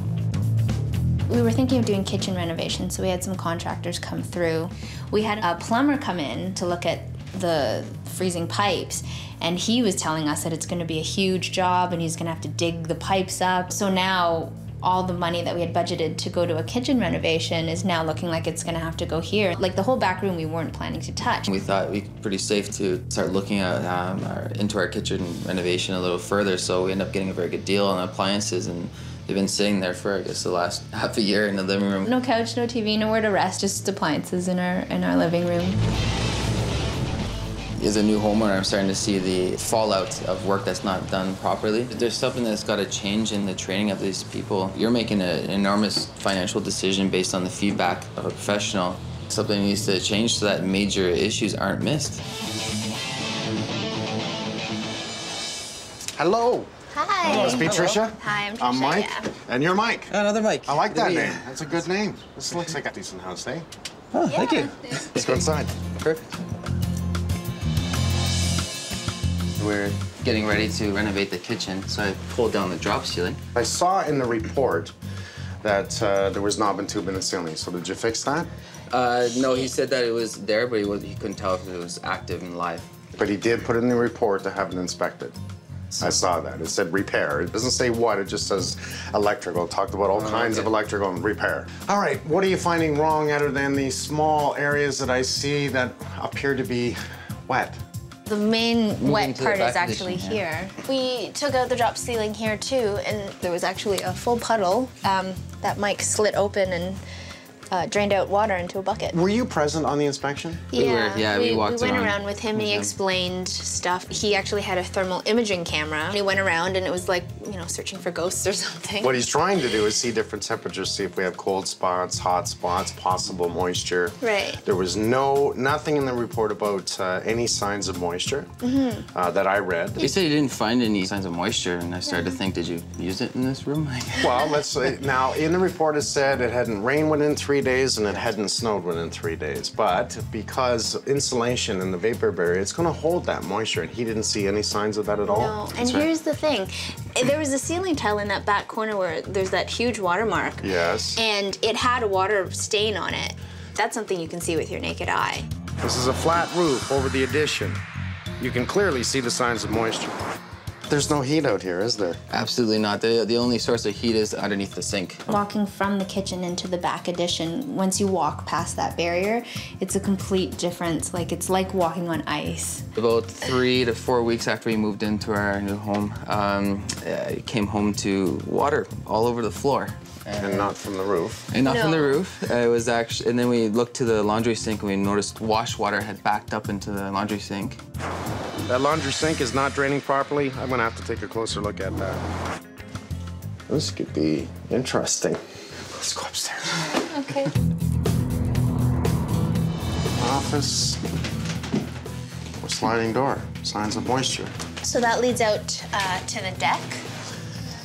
We were thinking of doing kitchen renovation, so we had some contractors come through. We had a plumber come in to look at the freezing pipes, and he was telling us that it's going to be a huge job and he's going to have to dig the pipes up. So now all the money that we had budgeted to go to a kitchen renovation is now looking like it's gonna have to go here. Like the whole back room we weren't planning to touch. We thought we'd be pretty safe to start looking at into our kitchen renovation a little further, so we ended up getting a very good deal on appliances, and they've been sitting there for, I guess, the last half a year in the living room. No couch, no TV, nowhere to rest, just appliances in our living room. As a new homeowner, I'm starting to see the fallout of work that's not done properly. There's something that's got to change in the training of these people. You're making an enormous financial decision based on the feedback of a professional. Something needs to change so that major issues aren't missed. Hello. Hi. Hello, Miss Patricia. Hi, I'm Tricia. I'm Mike. Yeah. And you're Mike. Another Mike. I like that name. That's a good name. This looks like a decent house, eh? Oh, thank you. Let's go inside. Perfect. We're getting ready to renovate the kitchen, so I pulled down the drop ceiling. I saw in the report that there was knob and tube in the ceiling, so did you fix that? No, he said that it was there, but he couldn't tell if it was active and live. But he did put it in the report to have it inspected. I saw that. It said repair. It doesn't say what, it just says electrical. It talked about all kinds of electrical and repair. All right, what are you finding wrong other than these small areas that I see that appear to be wet? The main wet part is actually here. here. We took out the drop ceiling here too, and there was actually a full puddle that Mike slit open and drained out water into a bucket. Were you present on the inspection? Yeah, we walked went around around with him and he explained stuff. He actually had a thermal imaging camera. He went around and it was like, searching for ghosts or something. What he's trying to do is see different temperatures, see if we have cold spots, hot spots, possible moisture. Right. There was nothing in the report about any signs of moisture that I read. He said he didn't find any signs of moisture, and I started to think, did you use it in this room? Well, let's say, now in the report it said it hadn't rained within 3 days and it hadn't snowed within 3 days. But because insulation in the vapor barrier, it's going to hold that moisture, and he didn't see any signs of that at all. No, and here's the thing. There was a ceiling tile in that back corner where there's that huge watermark. Yes. And it had a water stain on it. That's something you can see with your naked eye. This is a flat roof over the addition. You can clearly see the signs of moisture. There's no heat out here, is there? Absolutely not. The only source of heat is underneath the sink. Walking from the kitchen into the back addition, once you walk past that barrier, it's a complete difference. It's like walking on ice. About 3 to 4 weeks after we moved into our new home, I came home to water all over the floor. And not from the roof. And not from the roof. It was actually, and then we looked to the laundry sink and we noticed wash water had backed up into the laundry sink. That laundry sink is not draining properly. I'm gonna have to take a closer look at that. This could be interesting. Let's go upstairs. Okay. Office. Or sliding door. Signs of moisture. So that leads out to the deck.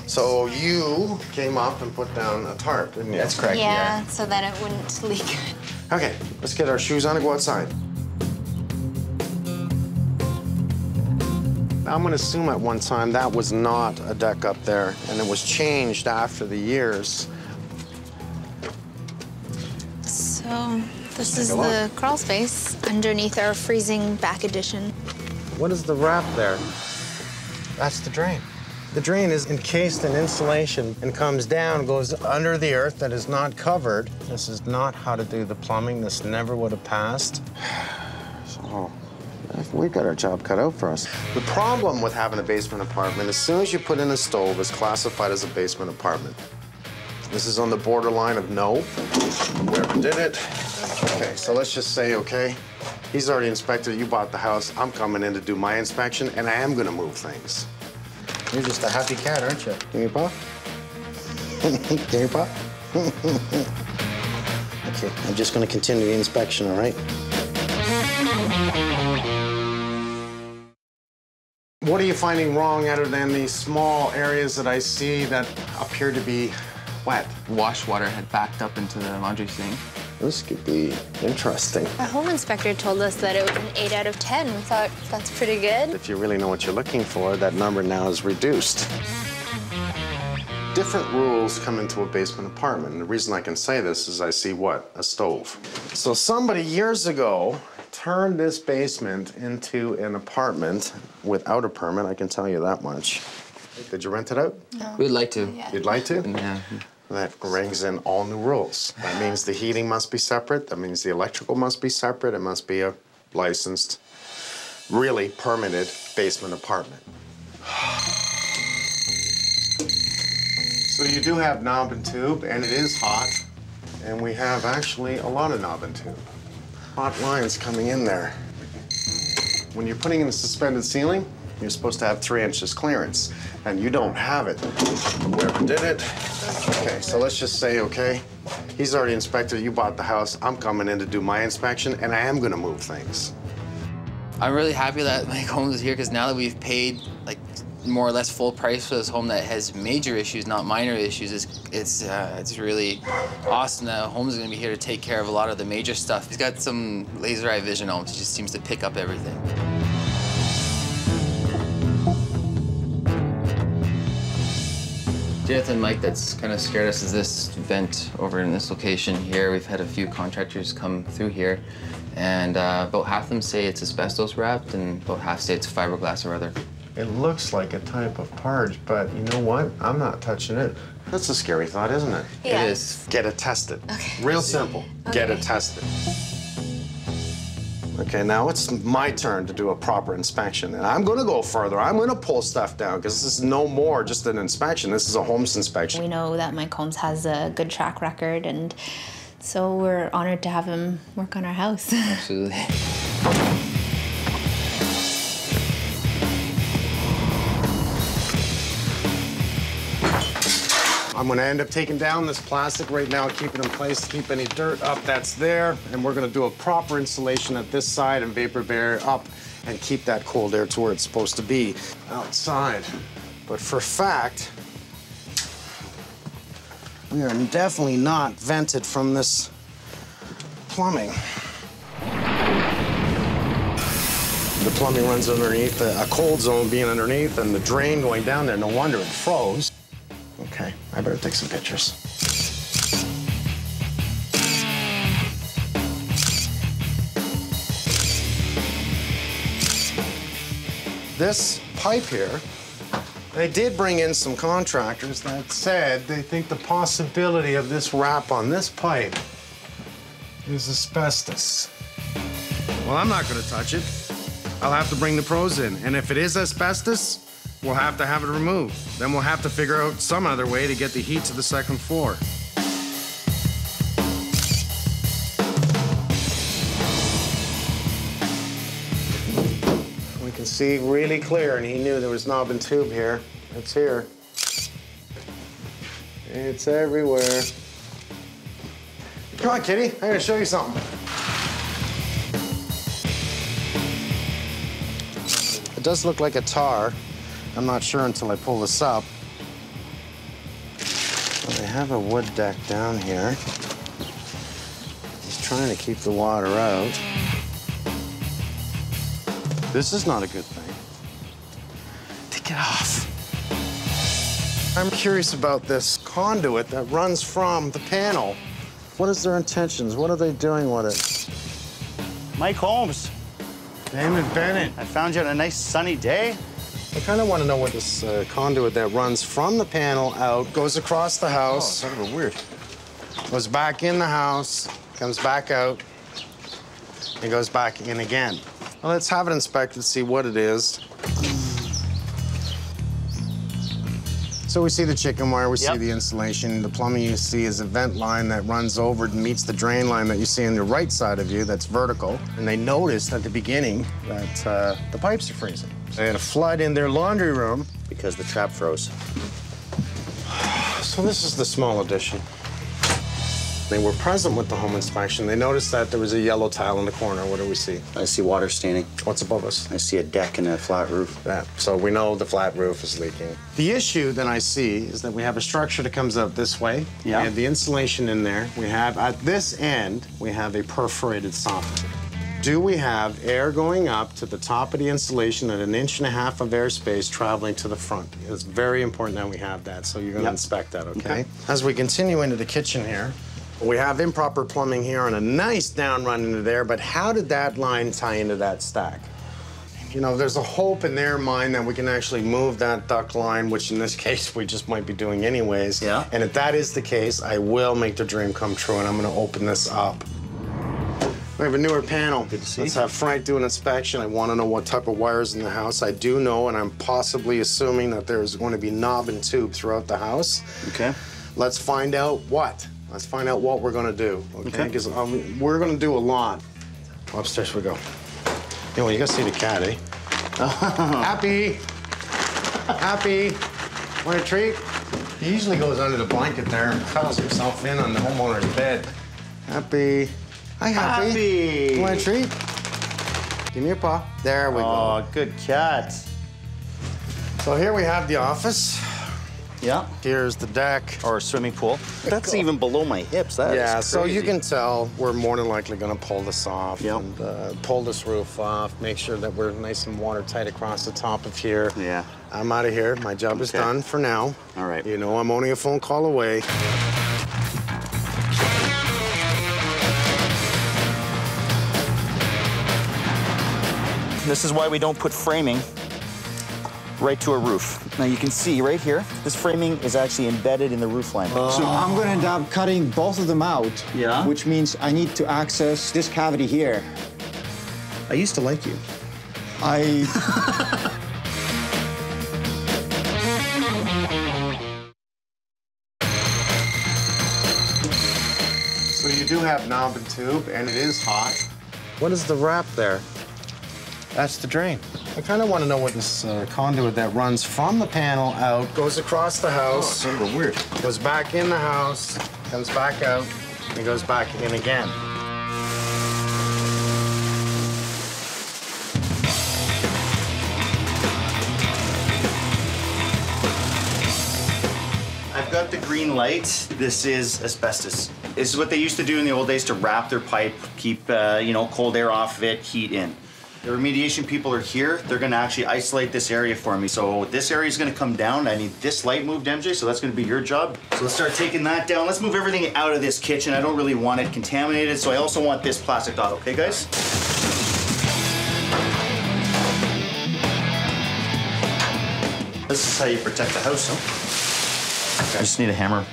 So you came up and put down a tarp, didn't you? That's correct. Yeah, so that it wouldn't leak. Okay, let's get our shoes on and go outside. I'm gonna assume at one time that was not a deck up there, and it was changed after the years. So this is the crawl space underneath our freezing back addition. What is the wrap there? That's the drain. The drain is encased in insulation and comes down, goes under the earth that is not covered. This is not how to do the plumbing. This never would have passed. So we've got our job cut out for us. The problem with having a basement apartment, as soon as you put in a stove, it's classified as a basement apartment. This is on the borderline of no. Whoever did it. Okay, so let's just say, okay, he's already inspected, you bought the house, I'm coming in to do my inspection, and I am gonna move things. You're just a happy cat, aren't you? Give me a paw. Give me a paw. Okay, I'm just gonna continue the inspection, all right? What are you finding wrong other than these small areas that I see that appear to be wet? Wash water had backed up into the laundry sink. This could be interesting. Our home inspector told us that it was an 8 out of 10. We thought that's pretty good. If you really know what you're looking for, that number now is reduced. Different rules come into a basement apartment. And the reason I can say this is I see what? A stove. So somebody years ago turned this basement into an apartment without a permit, I can tell you that much. Did you rent it out? No. We'd like to. Yeah. You'd like to? Yeah. That brings in all new rules. That means the heating must be separate. That means the electrical must be separate. It must be a licensed, really permitted basement apartment. So you do have knob and tube, and it is hot. And we have actually a lot of knob and tube. Hot lines coming in there. When you're putting in a suspended ceiling, you're supposed to have 3 inches clearance, and you don't have it. Whoever did it. Okay, so let's just say, okay, he's already inspected, you bought the house, I'm coming in to do my inspection, and I am gonna move things. I'm really happy that Mike Holmes is here, because now that we've paid like more or less full price for this home that has major issues, not minor issues, it's really awesome that Holmes is gonna be here to take care of a lot of the major stuff. He's got some laser eye vision on him. He just seems to pick up everything. The other thing, Mike, that's kind of scared us is this vent over in this location here. We've had a few contractors come through here, and about half of them say it's asbestos wrapped, and about half say it's fiberglass or other. It looks like a type of parge, but you know what? I'm not touching it. That's a scary thought, isn't it? Yeah. It is. Get it tested. Okay. Real simple. Okay. Get it tested. Okay, now it's my turn to do a proper inspection, and I'm gonna go further. I'm gonna pull stuff down, because this is no more just an inspection. This is a Holmes inspection. We know that Mike Holmes has a good track record, and so we're honored to have him work on our house. Absolutely. I'm gonna end up taking down this plastic right now, keep it in place to keep any dirt up that's there, and we're gonna do a proper installation at this side and vapor barrier up and keep that cold air to where it's supposed to be outside. But for fact, we are definitely not vented from this plumbing. The plumbing runs underneath, a cold zone being underneath, and the drain going down there. No wonder it froze. Okay, I better take some pictures. This pipe here, they did bring in some contractors that said they think the possibility of this wrap on this pipe is asbestos. Well, I'm not gonna touch it. I'll have to bring the pros in, and if it is asbestos, we'll have to have it removed. Then we'll have to figure out some other way to get the heat to the second floor. We can see really clear, and he knew there was knob and tube here. It's here. It's everywhere. Come on, kitty, I'm gonna show you something. It does look like a tar. I'm not sure until I pull this up. But I have a wood deck down here. He's trying to keep the water out. This is not a good thing. Get off. I'm curious about this conduit that runs from the panel. What is their intentions? What are they doing with it? Mike Holmes. Damon Bennett. I found you on a nice sunny day. I kind of want to know what this conduit that runs from the panel out, goes across the house. Oh, it's a little weird. Goes back in the house, comes back out, and goes back in again. Well, let's have it inspected, see what it is. So we see the chicken wire, we see the insulation. The plumbing you see is a vent line that runs over and meets the drain line that you see on the right side of you that's vertical. And they noticed at the beginning that the pipes are freezing. They had a flood in their laundry room. Because the trap froze. So this is the small addition. They were present with the home inspection. They noticed that there was a yellow tile in the corner. What do we see? I see water staining. What's above us? I see a deck and a flat roof. Yeah, so we know the flat roof is leaking. The issue that I see is that we have a structure that comes out this way. Yeah. We have the insulation in there. We have, at this end, we have a perforated soffit. Do we have air going up to the top of the insulation and 1.5 inches of airspace traveling to the front? It's very important that we have that, so you're gonna inspect that, okay? As we continue into the kitchen here, we have improper plumbing here and a nice down run into there, but how did that line tie into that stack? You know, there's a hope in their mind that we can actually move that duct line, which in this case we just might be doing anyways. Yeah. And if that is the case, I will make the dream come true, and I'm gonna open this up. We have a newer panel. Good to see. Let's have Frank do an inspection. I want to know what type of wires in the house. I do know, and I'm possibly assuming that there's going to be knob and tube throughout the house. Okay. Let's find out what. Let's find out what we're going to do, okay? Because we're going to do a lot. Upstairs we go. You know, you got to see the cat, eh? Happy. Happy. Want a treat? He usually goes under the blanket there and cuddles himself in on the homeowner's bed. Happy. Hi, Happy. Happy. You want a treat? Give me a paw. There we go. Oh, good cat. So here we have the office. Yeah. Here's the deck. Or a swimming pool. That's even below my hips. That yeah, is so crazy. you can tell we're more than likely going to pull this off and pull this roof off, make sure that we're nice and watertight across the top of here. Yeah. I'm out of here. My job is done for now. All right. You know, I'm only a phone call away. This is why we don't put framing right to a roof. Now you can see right here, this framing is actually embedded in the roof line. So I'm gonna end up cutting both of them out, which means I need to access this cavity here. I used to like you. So you do have knob and tube, and it is hot. What is the wrap there? That's the drain. I kind of want to know what this conduit that runs from the panel out, goes across the house. Oh, it's a little weird. Goes back in the house, comes back out, and goes back in again. I've got the green light. This is asbestos. This is what they used to do in the old days to wrap their pipe, keep you know, cold air off of it, heat in. The remediation people are here. They're gonna actually isolate this area for me. So this area is gonna come down. I need this light moved, MJ, so that's gonna be your job. So let's start taking that down. Let's move everything out of this kitchen. I don't really want it contaminated, so I also want this plastic dot, okay, guys? This is how you protect the house, huh? I just need a hammer.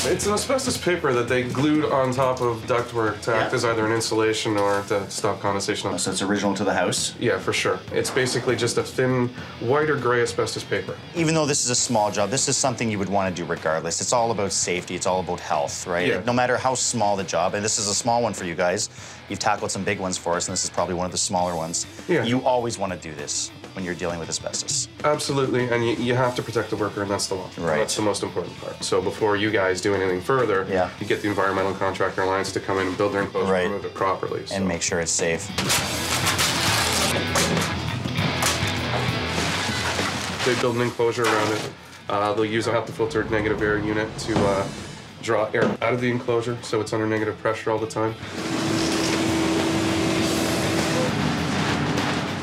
It's an asbestos paper that they glued on top of ductwork to act as either an insulation or to stop condensation. Oh, so it's original to the house? Yeah, for sure. It's basically just a thin, white or gray asbestos paper. Even though this is a small job, this is something you would want to do regardless. It's all about safety. It's all about health, right? Yeah. No matter how small the job, and this is a small one for you guys. You've tackled some big ones for us, and this is probably one of the smaller ones. Yeah. You always want to do this when you're dealing with asbestos. Absolutely, and you have to protect the worker, and that's the law. Right. That's the most important part. So before you guys do anything further, you get the Environmental Contractor Alliance to come in and build their enclosure and remove it properly. And make sure it's safe. They build an enclosure around it. They'll use a HEPA-filtered negative air unit to draw air out of the enclosure, so it's under negative pressure all the time.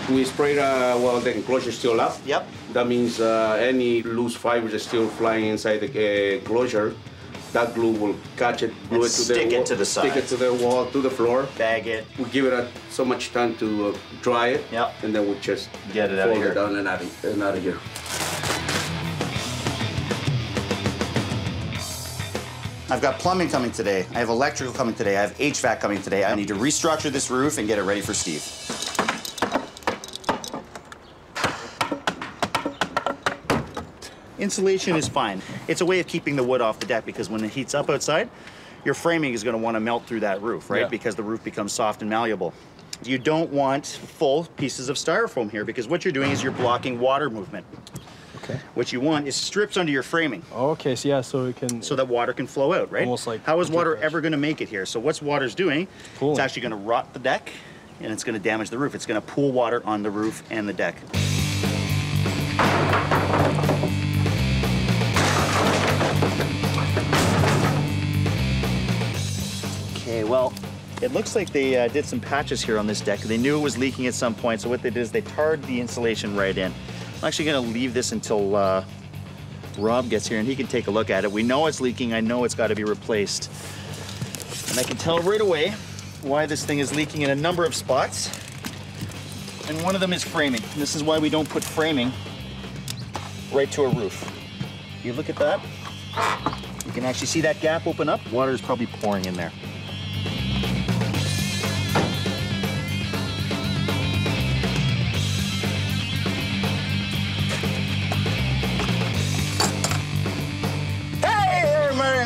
We sprayed while the enclosure is still up. Yep. That means any loose fibers are still flying inside the enclosure. That glue will catch it, glue it to stick the it to the side. Stick it to the wall, to the floor. Bag it. We give it so much time to dry it. Yep. And then we just get it out of fold here. it down and out of here. I've got plumbing coming today. I have electrical coming today. I have HVAC coming today. I need to restructure this roof and get it ready for Steve. Insulation is fine. It's a way of keeping the wood off the deck because when it heats up outside, your framing is going to want to melt through that roof, right? Yeah. Because the roof becomes soft and malleable. You don't want full pieces of styrofoam here because what you're doing is you're blocking water movement. Okay. What you want is strips under your framing. Okay, so yeah, so it can... So that water can flow out, right? Almost like... How is water ever going to make it here? So what's water's doing? Pooling. It's actually going to rot the deck and it's going to damage the roof. It's going to pool water on the roof and the deck. Okay, well, it looks like they did some patches here on this deck. They knew it was leaking at some point, so what they did is they tarred the insulation right in. I'm actually gonna leave this until Rob gets here and he can take a look at it. We know it's leaking, I know it's gotta be replaced. And I can tell right away why this thing is leaking in a number of spots. And one of them is framing. And this is why we don't put framing right to a roof. You look at that, you can actually see that gap open up. Water is probably pouring in there.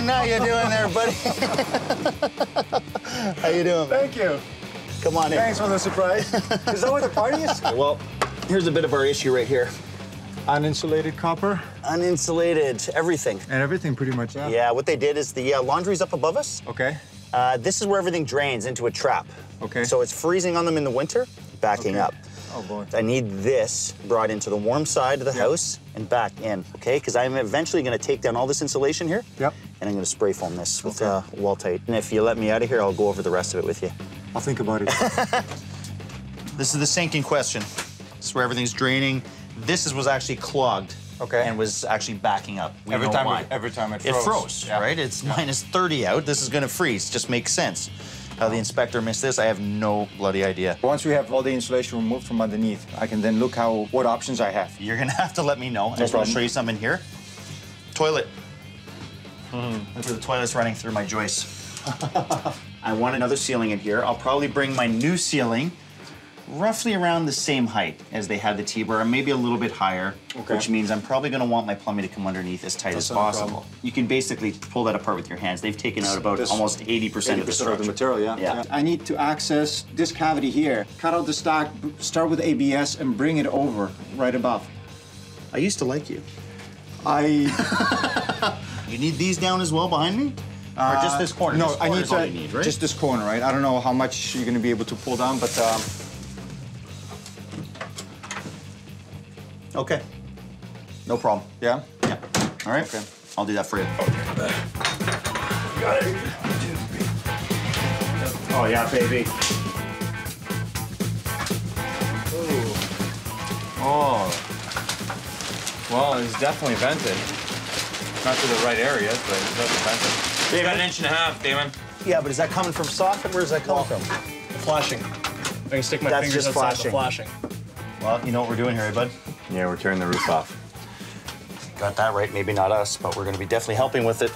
How you doing there, buddy? How you doing? Thank you. Come on in. Thanks for the surprise. Is that what the party is? Well, here's a bit of our issue right here. Uninsulated copper? Uninsulated, everything. And everything pretty much, yeah. Yeah, what they did is the laundry's up above us. Okay. This is where everything drains into a trap. Okay. So it's freezing on them in the winter, backing up. Oh, boy. I need this brought into the warm side of the house and back in, okay? Because I'm eventually going to take down all this insulation here. Yep. And I'm going to spray foam this with wall tight. And if you let me out of here, I'll go over the rest of it with you. I'll think about it. This is the sink in question. This is where everything's draining. This was actually clogged. Okay. And was actually backing up. We every know time why. Every time it It froze. froze, Yeah. right? It's minus 30 out. This is going to freeze. Just makes sense. How the inspector missed this, I have no bloody idea. Once we have all the insulation removed from underneath, I can then look what options I have. You're going to have to let me know. I just want to show you something here. Toilet. Look at the toilet's running through my joists. I want another ceiling in here. I'll probably bring my new ceiling roughly around the same height as they had the T-bar, maybe a little bit higher, which means I'm probably going to want my plumbing to come underneath as tight as possible. You can basically pull that apart with your hands. They've taken out about almost 80% of the structure. Of the material, yeah. I need to access this cavity here. Cut out the stack, start with ABS, and bring it over right above. I used to like you. You need these down as well behind me? Or just this corner? No, this I need is all you need, right? just this corner, right? I don't know how much you're going to be able to pull down, but... Okay. No problem. Yeah? Yeah. All right. Okay. I'll do that for you. Got it. Oh, yeah, baby. Oh. Well, it's definitely vented. Not to the right areas, but it's definitely vented. It's got an inch and a half, Damon. Yeah, but is that coming from soffit? Where's that coming from? Flashing. I can stick my That's fingers just outside flashing. the flashing. Well, you know what we're doing here, bud? Yeah, we're turning the roof off. Got that right. Maybe not us, but we're going to be definitely helping with it.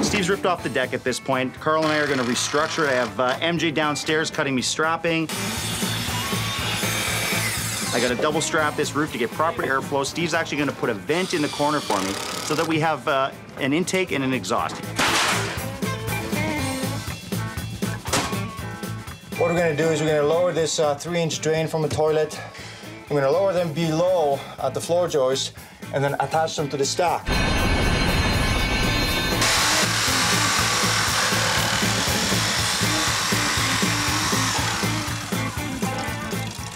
Steve's ripped off the deck at this point. Carl and I are going to restructure it. I have MJ downstairs cutting me strapping. I got to double strap this roof to get proper airflow. Steve's actually going to put a vent in the corner for me so that we have an intake and an exhaust. What we're going to do is we're going to lower this 3-inch drain from the toilet. We're going to lower them below at the floor joist and then attach them to the stack.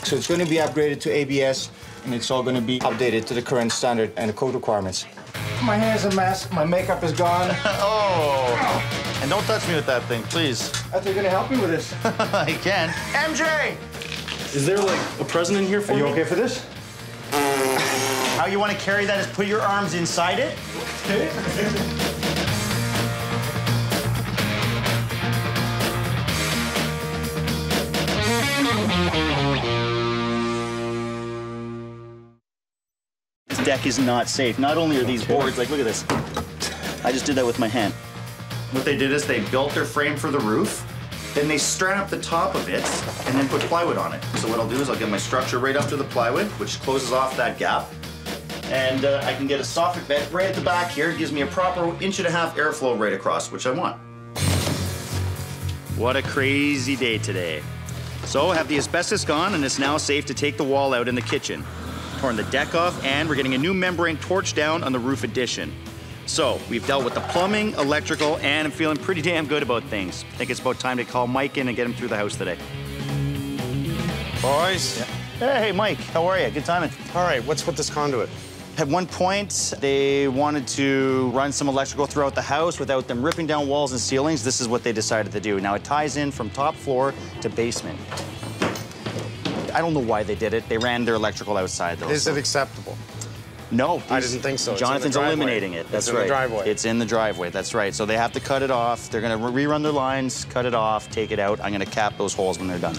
So it's going to be upgraded to ABS. and it's all going to be updated to the current standard and the code requirements. My hair's a mess. My makeup is gone. Oh! And don't touch me with that thing, please. I think you're going to help me with this. I can. MJ! Is there like a present in here for me? Are you me? okay for this? How you want to carry that is put your arms inside it. This deck is not safe. Not only are these boards, like, look at this. I just did that with my hand. What they did is they built their frame for the roof, then they strap the top of it, and then put plywood on it. So what I'll do is I'll get my structure right up to the plywood, which closes off that gap. And I can get a soffit vent right at the back here. It gives me a proper 1.5 inch airflow right across, which I want. What a crazy day today. So I have the asbestos gone, and it's now safe to take the wall out in the kitchen. Torn the deck off, and we're getting a new membrane torch down on the roof addition. So we've dealt with the plumbing, electrical, and I'm feeling pretty damn good about things. I think it's about time to call Mike in and get him through the house today. Boys. Yeah. Hey, Mike, how are you? Good timing. All right, what's with this conduit? At one point, they wanted to run some electrical throughout the house without them ripping down walls and ceilings. This is what they decided to do. Now, it ties in from top floor to basement. I don't know why they did it. They ran their electrical outside, though. Is it acceptable? No. I didn't think so. Jonathan's eliminating it. That's right. It's in the driveway. It's in the driveway. That's right. So they have to cut it off. They're going to rerun their lines, cut it off, take it out. I'm going to cap those holes when they're done.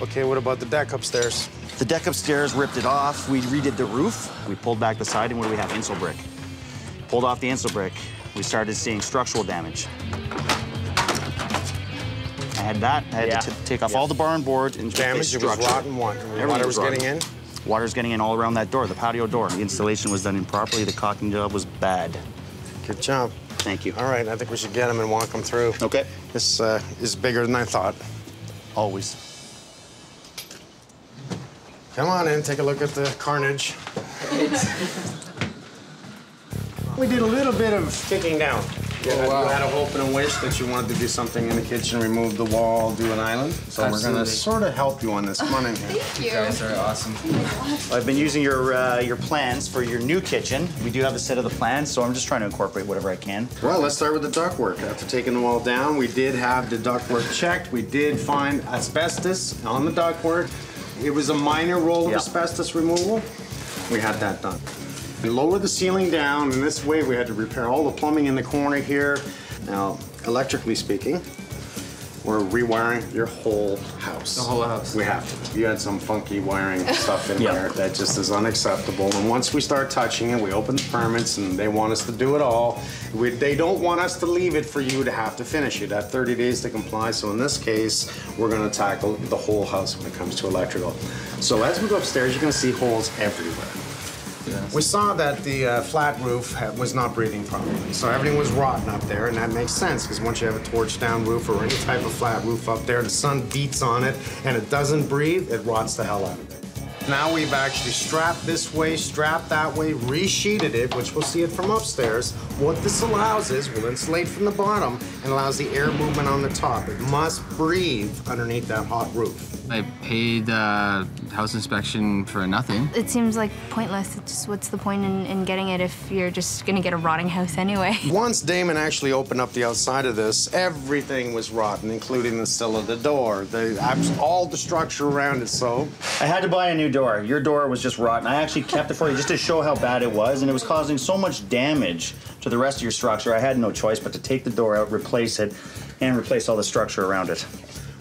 Okay, what about the deck upstairs? The deck upstairs, ripped it off. We redid the roof. We pulled back the side, and what do we have? Insul brick. Pulled off the insul brick. We started seeing structural damage. I had that. I had to take off all the barn boards and damage. It was rotten. Water was getting in. Water's getting in all around that door, the patio door. The installation was done improperly. The caulking job was bad. Good job. Thank you. All right, I think we should get him and walk him through. Okay. This is bigger than I thought. Always. Come on in, take a look at the carnage. We did a little bit of kicking down. You had a hope and a wish that you wanted to do something in the kitchen, remove the wall, do an island. So Absolutely. We're going to sort of help you on this. Come on in here. Thank you. You guys are awesome. I've been using your plans for your new kitchen. We do have a set of the plans, so I'm just trying to incorporate whatever I can. Well, let's start with the ductwork. After taking the wall down, we did have the ductwork checked. We did find asbestos on the ductwork. It was a minor roll of asbestos removal. We had that done. We lowered the ceiling down, and this way we had to repair all the plumbing in the corner here. Now, electrically speaking, we're rewiring your whole house. The whole house. We have to. You had some funky wiring stuff in there that just is unacceptable. And once we start touching it, we open the permits, and they want us to do it all. They don't want us to leave it for you to have to finish it. At 30 days to comply. So in this case, we're going to tackle the whole house when it comes to electrical. So as we go upstairs, you're going to see holes everywhere. Yes. We saw that the flat roof was not breathing properly, so everything was rotten up there, and that makes sense, because once you have a torch-down roof or any type of flat roof up there, the sun beats on it, and it doesn't breathe, it rots the hell out of it. Now we've actually strapped this way, strapped that way, resheeted it, which we'll see it from upstairs. What this allows is, we'll insulate from the bottom and allows the air movement on the top. It must breathe underneath that hot roof. I paid house inspection for nothing. It seems like pointless. It's just, what's the point in getting it if you're just gonna get a rotting house anyway? Once Damon actually opened up the outside of this, everything was rotten, including the sill of the door, all the structure around it, so. I had to buy a new door. Your door was just rotten. I actually kept it for you just to show how bad it was, and it was causing so much damage to the rest of your structure. I had no choice but to take the door out, replace it, and replace all the structure around it.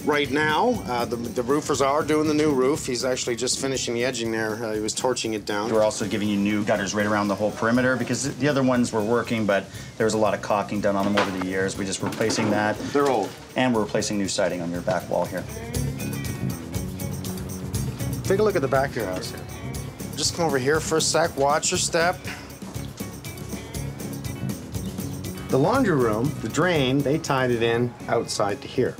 Right now, the roofers are doing the new roof. He's actually just finishing the edging there. He was torching it down. We're also giving you new gutters right around the whole perimeter because the other ones were working, but there was a lot of caulking done on them over the years. We're just replacing that. They're old. And we're replacing new siding on your back wall here. Take a look at the back of your house here. Just come over here for a sec, watch your step. The laundry room, the drain, they tied it in outside to here.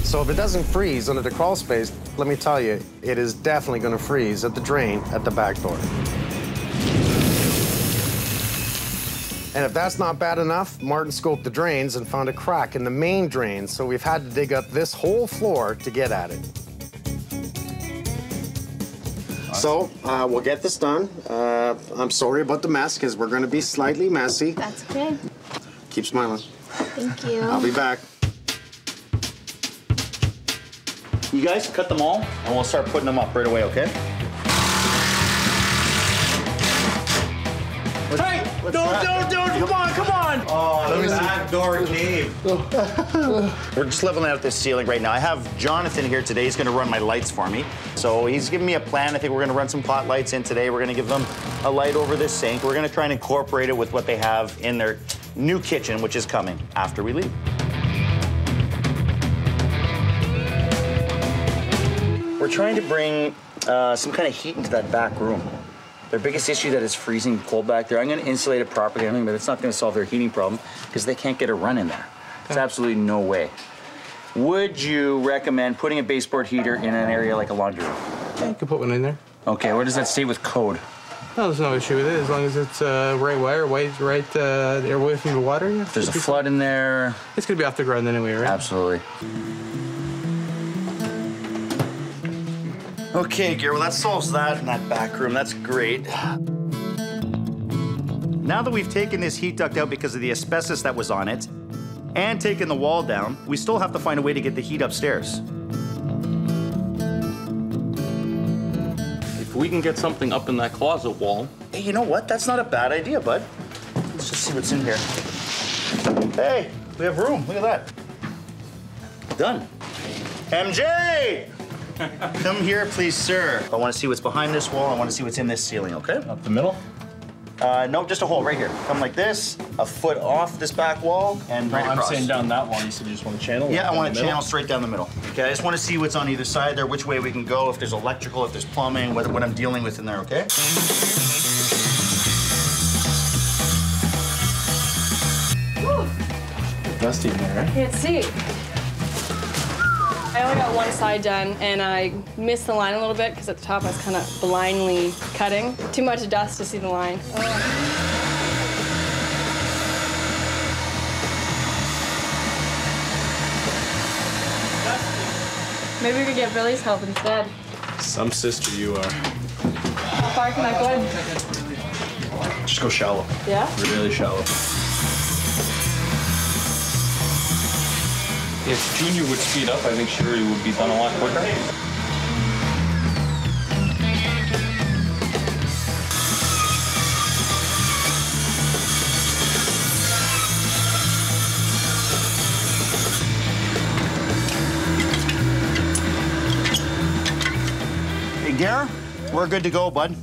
So if it doesn't freeze under the crawl space, let me tell you, it is definitely going to freeze at the drain at the back door. And if that's not bad enough, Martin scoped the drains and found a crack in the main drain, so we've had to dig up this whole floor to get at it. So we'll get this done. I'm sorry about the mess, because we're going to be slightly messy. That's okay. Keep smiling. Thank you. I'll be back. You guys cut them all, and we'll start putting them up right away, okay? Hey! Don't! Come on! Oh, the back door cave. We're just leveling out this ceiling right now. I have Jonathan here today. He's going to run my lights for me. So he's giving me a plan. I think we're going to run some pot lights in today. We're going to give them a light over this sink. We're going to try and incorporate it with what they have in their new kitchen, which is coming after we leave. We're trying to bring some kind of heat into that back room. Their biggest issue that is freezing cold back there. I'm going to insulate it properly, but it's not going to solve their heating problem because they can't get a run in there. There's absolutely no way. Would you recommend putting a baseboard heater in an area like a laundry room? Yeah, you can put one in there. Okay, where does that stay with code? No, there's no issue with it as long as it's right wire, right away from the water. Yeah, if there's a flood in there, it's going to be off the ground anyway, right? Absolutely. Okay, Gary, well, that solves that in that back room. That's great. Now that we've taken this heat duct out because of the asbestos that was on it and taken the wall down, we still have to find a way to get the heat upstairs. If we can get something up in that closet wall. Hey, you know what? That's not a bad idea, bud. Let's just see what's in here. Hey, we have room. Look at that. Done. MJ! Come here, please, sir. I want to see what's behind this wall. I want to see what's in this ceiling, okay? Up the middle? No, just a hole right here. Come like this, a foot off this back wall, and right across. I'm saying down that wall. You said you just want to channel? Yeah, I want to channel straight down the middle. Okay, I just want to see what's on either side there, which way we can go, if there's electrical, if there's plumbing, what I'm dealing with in there, okay? Woo. Dusty in there, right? Can't see. I only got one side done, and I missed the line a little bit because at the top I was kind of blindly cutting. Too much dust to see the line. Maybe we could get Billy's help instead. Some sister you are. How far can I go? Just go shallow. Yeah? Really shallow. If Junior would speed up, I think Sherry would be done a lot quicker. Hey, Gare, we're good to go, bud.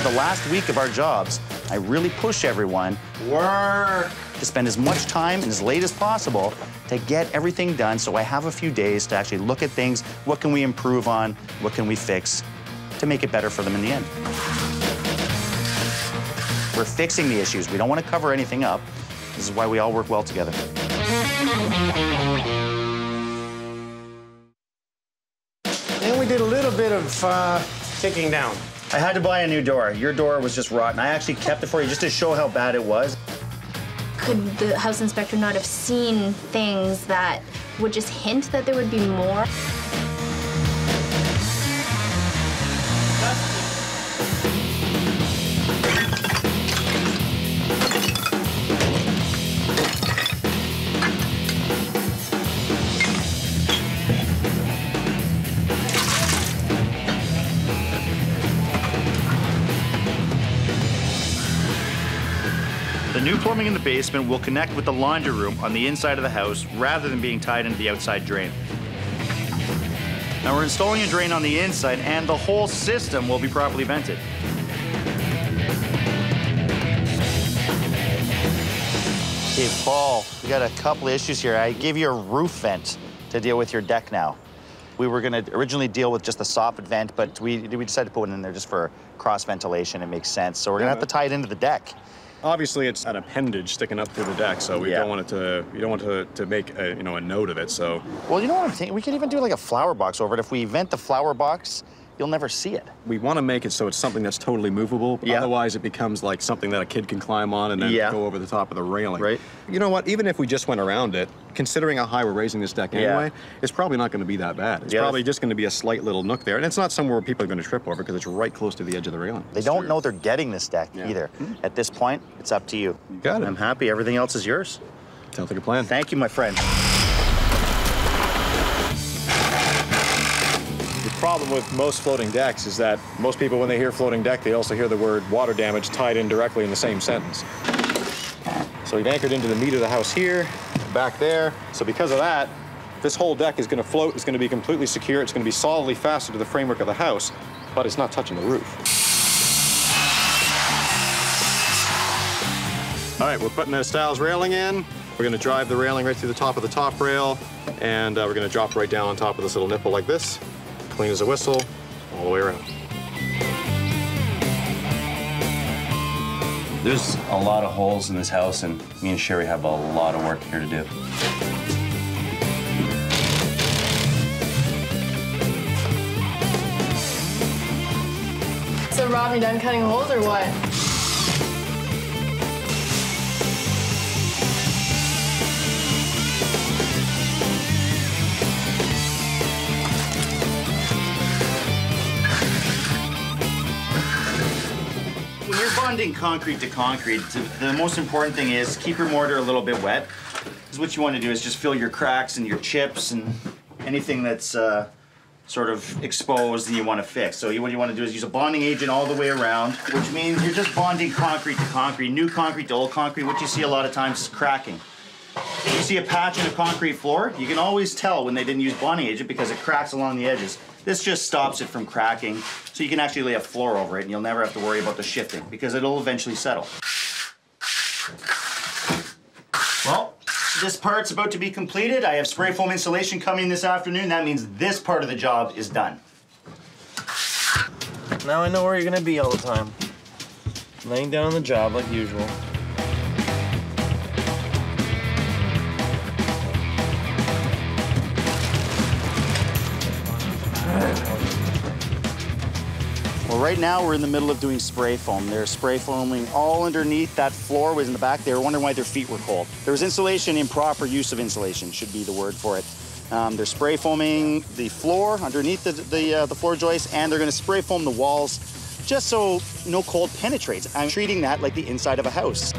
The last week of our jobs, I really push everyone to spend as much time and as late as possible to get everything done so I have a few days to actually look at things. What can we improve on? What can we fix to make it better for them in the end? We're fixing the issues. We don't want to cover anything up. This is why we all work well together. And we did a little bit of kicking down. I had to buy a new door. Your door was just rotten. I actually kept it for you just to show how bad it was. Could the house inspector not have seen things that would just hint that there would be more? The new plumbing in the basement will connect with the laundry room on the inside of the house rather than being tied into the outside drain. Now we're installing a drain on the inside and the whole system will be properly vented. Hey, Paul, we got a couple of issues here. I gave you a roof vent to deal with your deck now. We were going to originally deal with just a soffit vent, but we decided to put one in there just for cross ventilation. It makes sense. So we're going to have to tie it into the deck. Obviously, it's an appendage sticking up through the deck, so we don't want it to. We don't want to make a note of it. So. Well, you know what I'm thinking? We could even do like a flower box over it. If we vent the flower box you'll never see it. We want to make it so it's something that's totally movable. Otherwise, it becomes like something that a kid can climb on and then go over the top of the railing. Right. You know what? Even if we just went around it, considering how high we're raising this deck anyway, it's probably not going to be that bad. It's probably just going to be a slight little nook there. And it's not somewhere where people are going to trip over because it's right close to the edge of the railing. They don't know they're getting this deck either. At this point, it's up to you. You got it. I'm happy. Everything else is yours. Sounds like a plan. Thank you, my friend. The problem with most floating decks is that most people, when they hear floating deck, they also hear the word water damage tied in directly in the same sentence. So we've anchored into the meat of the house here, back there. So because of that, this whole deck is going to float. It's going to be completely secure. It's going to be solidly fastened to the framework of the house, but it's not touching the roof. All right, we're putting a stiles railing in. We're going to drive the railing right through the top of the top rail, and we're going to drop right down on top of this little nipple like this. Clean as a whistle, all the way around. There's a lot of holes in this house, and me and Sherry have a lot of work here to do. So Rob, you done cutting holes or what? When you're bonding concrete to concrete, the most important thing is keep your mortar a little bit wet. Because what you want to do is just fill your cracks and your chips and anything that's sort of exposed and you want to fix. So what you want to do is use a bonding agent all the way around, which means you're just bonding concrete to concrete, new concrete to old concrete. What you see a lot of times is cracking. If you see a patch in a concrete floor, you can always tell when they didn't use bonding agent because it cracks along the edges. This just stops it from cracking, so you can actually lay a floor over it and you'll never have to worry about the shifting because it'll eventually settle. Well, this part's about to be completed. I have spray foam insulation coming this afternoon. That means this part of the job is done. Now I know where you're gonna be all the time. Laying down on the job like usual. Well, right now we're in the middle of doing spray foam. They're spray foaming all underneath that floor was in the back. They were wondering why their feet were cold. There was insulation, improper use of insulation should be the word for it. They're spray foaming the floor underneath the floor joist, and they're going to spray foam the walls just so no cold penetrates. I'm treating that like the inside of a house.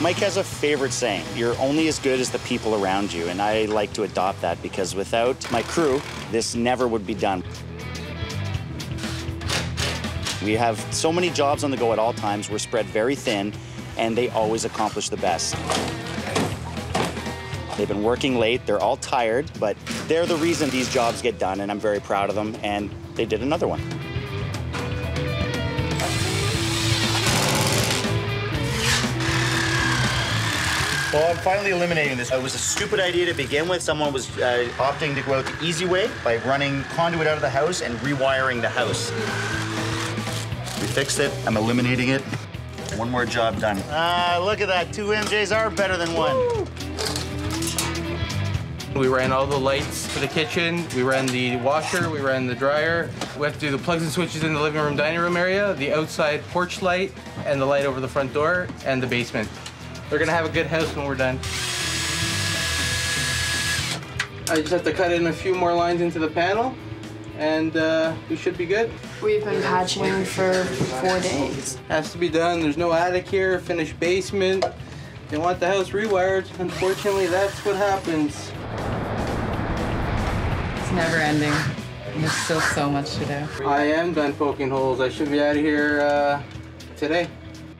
Mike has a favorite saying, you're only as good as the people around you, and I like to adopt that because without my crew, this never would be done. We have so many jobs on the go at all times. We're spread very thin, and they always accomplish the best. They've been working late. They're all tired, but they're the reason these jobs get done, and I'm very proud of them, and they did another one. Well, I'm finally eliminating this. It was a stupid idea to begin with. Someone was opting to go out the easy way by running conduit out of the house and rewiring the house. We fixed it. I'm eliminating it. One more job done. Look at that. 2 MJs are better than 1. We ran all the lights for the kitchen. We ran the washer. We ran the dryer. We have to do the plugs and switches in the living room, dining room area, the outside porch light, and the light over the front door, and the basement. We're gonna have a good house when we're done. I just have to cut in a few more lines into the panel, and we should be good. We've been patching for 4 days. Has to be done. There's no attic here, finished basement. They want the house rewired. Unfortunately, that's what happens. It's never ending. There's still so much to do. I am done poking holes. I should be out of here today.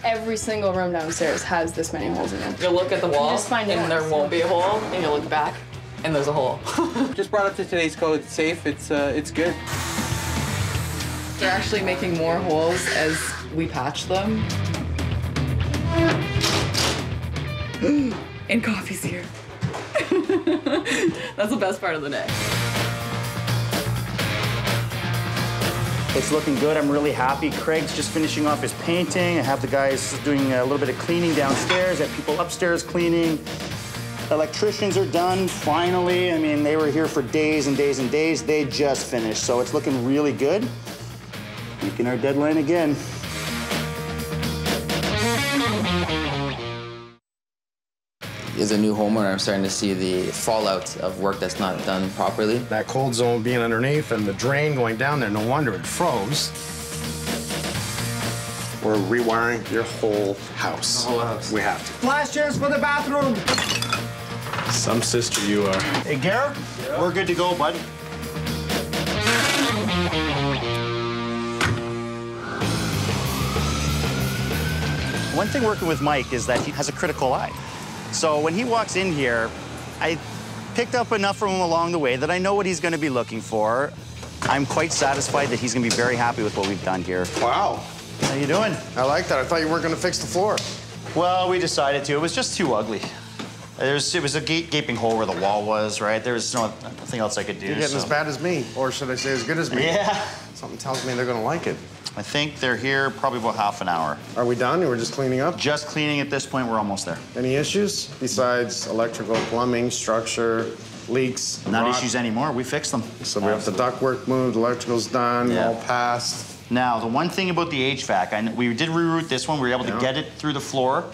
Every single room downstairs has this many holes in it. You'll look at the wall, just find and there won't be a hole, and you'll look back, and there's a hole. Just brought up to today's code. It's safe. It's good. They're actually making more holes as we patch them. And coffee's here. That's the best part of the day. It's looking good. I'm really happy. Craig's just finishing off his painting. I have the guys doing a little bit of cleaning downstairs. I have people upstairs cleaning. Electricians are done, finally. I mean, they were here for days and days and days. They just finished, so it's looking really good. Making our deadline again. As a new homeowner, I'm starting to see the fallout of work that's not done properly. That cold zone being underneath and the drain going down there, no wonder it froze. We're rewiring your whole house. The whole house. We have to. Flash chairs for the bathroom. Some sister you are. Hey, Garrett, we're good to go, bud. One thing working with Mike is that he has a critical eye. So when he walks in here, I picked up enough from him along the way that I know what he's going to be looking for. I'm quite satisfied that he's going to be very happy with what we've done here. Wow. How you doing? I like that. I thought you weren't going to fix the floor. Well, we decided to. It was just too ugly. It was a gaping hole where the wall was, right? There was nothing else I could do. You're getting as bad as me, or should I say as good as me? Yeah. Something tells me they're going to like it. I think they're here probably about half an hour. Are we done? We're just cleaning up? Just cleaning at this point. We're almost there. Any issues besides electrical, plumbing, structure, leaks? Not rot? issues anymore. We fixed them. So we have the ductwork moved, electrical's done, Yeah. all passed. Now, the one thing about the HVAC, we did reroute this one. We were able to get it through the floor,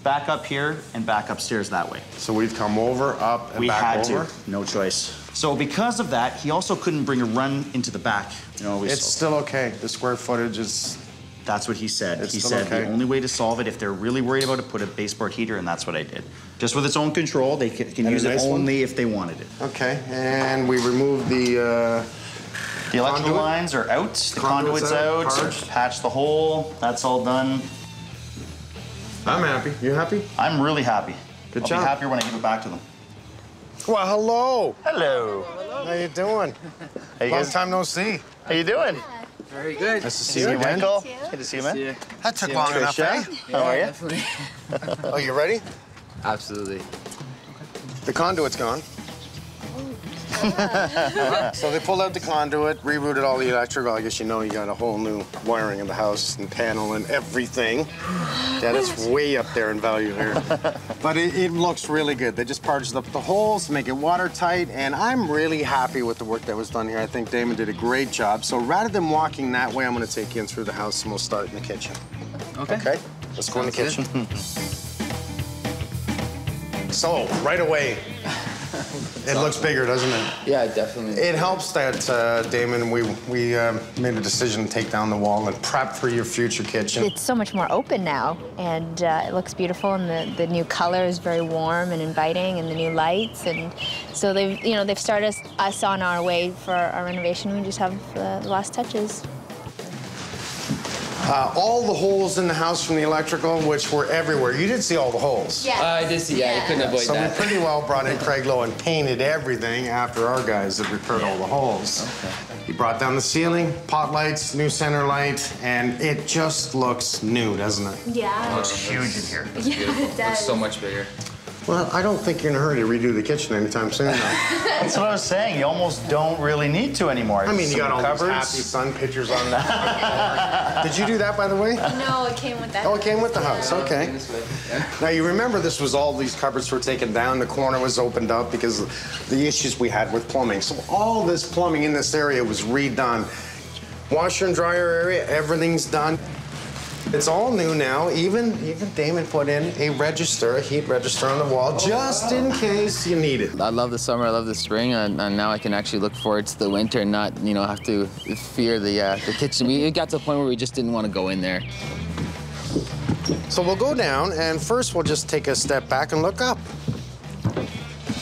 back up here, and back upstairs that way. So we've come over, up, and back over? We had to. No choice. So because of that, he also couldn't bring a run into the back. You know, It's still okay. The square footage is... That's what he said. It's He still said okay. the only way to solve it, if they're really worried about it, put a baseboard heater, and that's what I did. Just with its own control, they can And use a it nice one? only if they wanted it. Okay, and we removed the electrical conduit? lines are out. The conduit's out. Parched. Patched the hole. That's all done. I'm happy. You happy? I'm really happy. Good I'll job. be happier when I give it back to them. Well, hello. Hello. How you doing? How you Long guys? time no see. How you doing? Very good. Nice to see you, man. Michael. Good to see you, man. That took long enough, eh? How are you? Definitely. Oh, you ready? Absolutely. The conduit's gone. So they pulled out the conduit, rerouted all the electrical. I guess you know you got a whole new wiring in the house and panel and everything. Yeah, that's way up there in value here. But it looks really good. They just parched up the holes to make it watertight, and I'm really happy with the work that was done here. I think Damon did a great job. So rather than walking that way, I'm going to take you in through the house, and we'll start in the kitchen. Okay. Okay? Let's go in the Sounds kitchen. So, right away, it looks bigger, doesn't it? Yeah, definitely. It helps that, Damon, we made a decision to take down the wall and prep for your future kitchen. It's so much more open now, and it looks beautiful, and the new color is very warm and inviting, and the new lights, and so they've started us on our way for our renovation. We just have the last touches. All the holes in the house from the electrical, which were everywhere. You did see all the holes. Yeah. I did see, yeah, I couldn't avoid So that. we pretty well brought in Craig Lowe and painted everything after our guys had repaired all the holes. Okay. He brought down the ceiling, pot lights, new center light, and it just looks new, doesn't it? Yeah. It looks huge in here. Yeah, it does. Looks so much bigger. Well, I don't think you're in a hurry to redo the kitchen anytime soon, though. That's what I was saying. You almost don't really need to anymore. I mean, you got all Some those happy sun pictures on that. Did you do that, by the way? No, it came with that. Oh, it came with the house, okay. Now, you remember this was all these cupboards were taken down, the corner was opened up because of the issues we had with plumbing. So all this plumbing in this area was redone. Washer and dryer area, everything's done. It's all new now. Even Damon put in a register, a heat register on the wall, just in case you need it. I love the summer, I love the spring, and now I can actually look forward to the winter and not, have to fear the kitchen. It got to a point where we just didn't want to go in there. So we'll go down, and first we'll just take a step back and look up.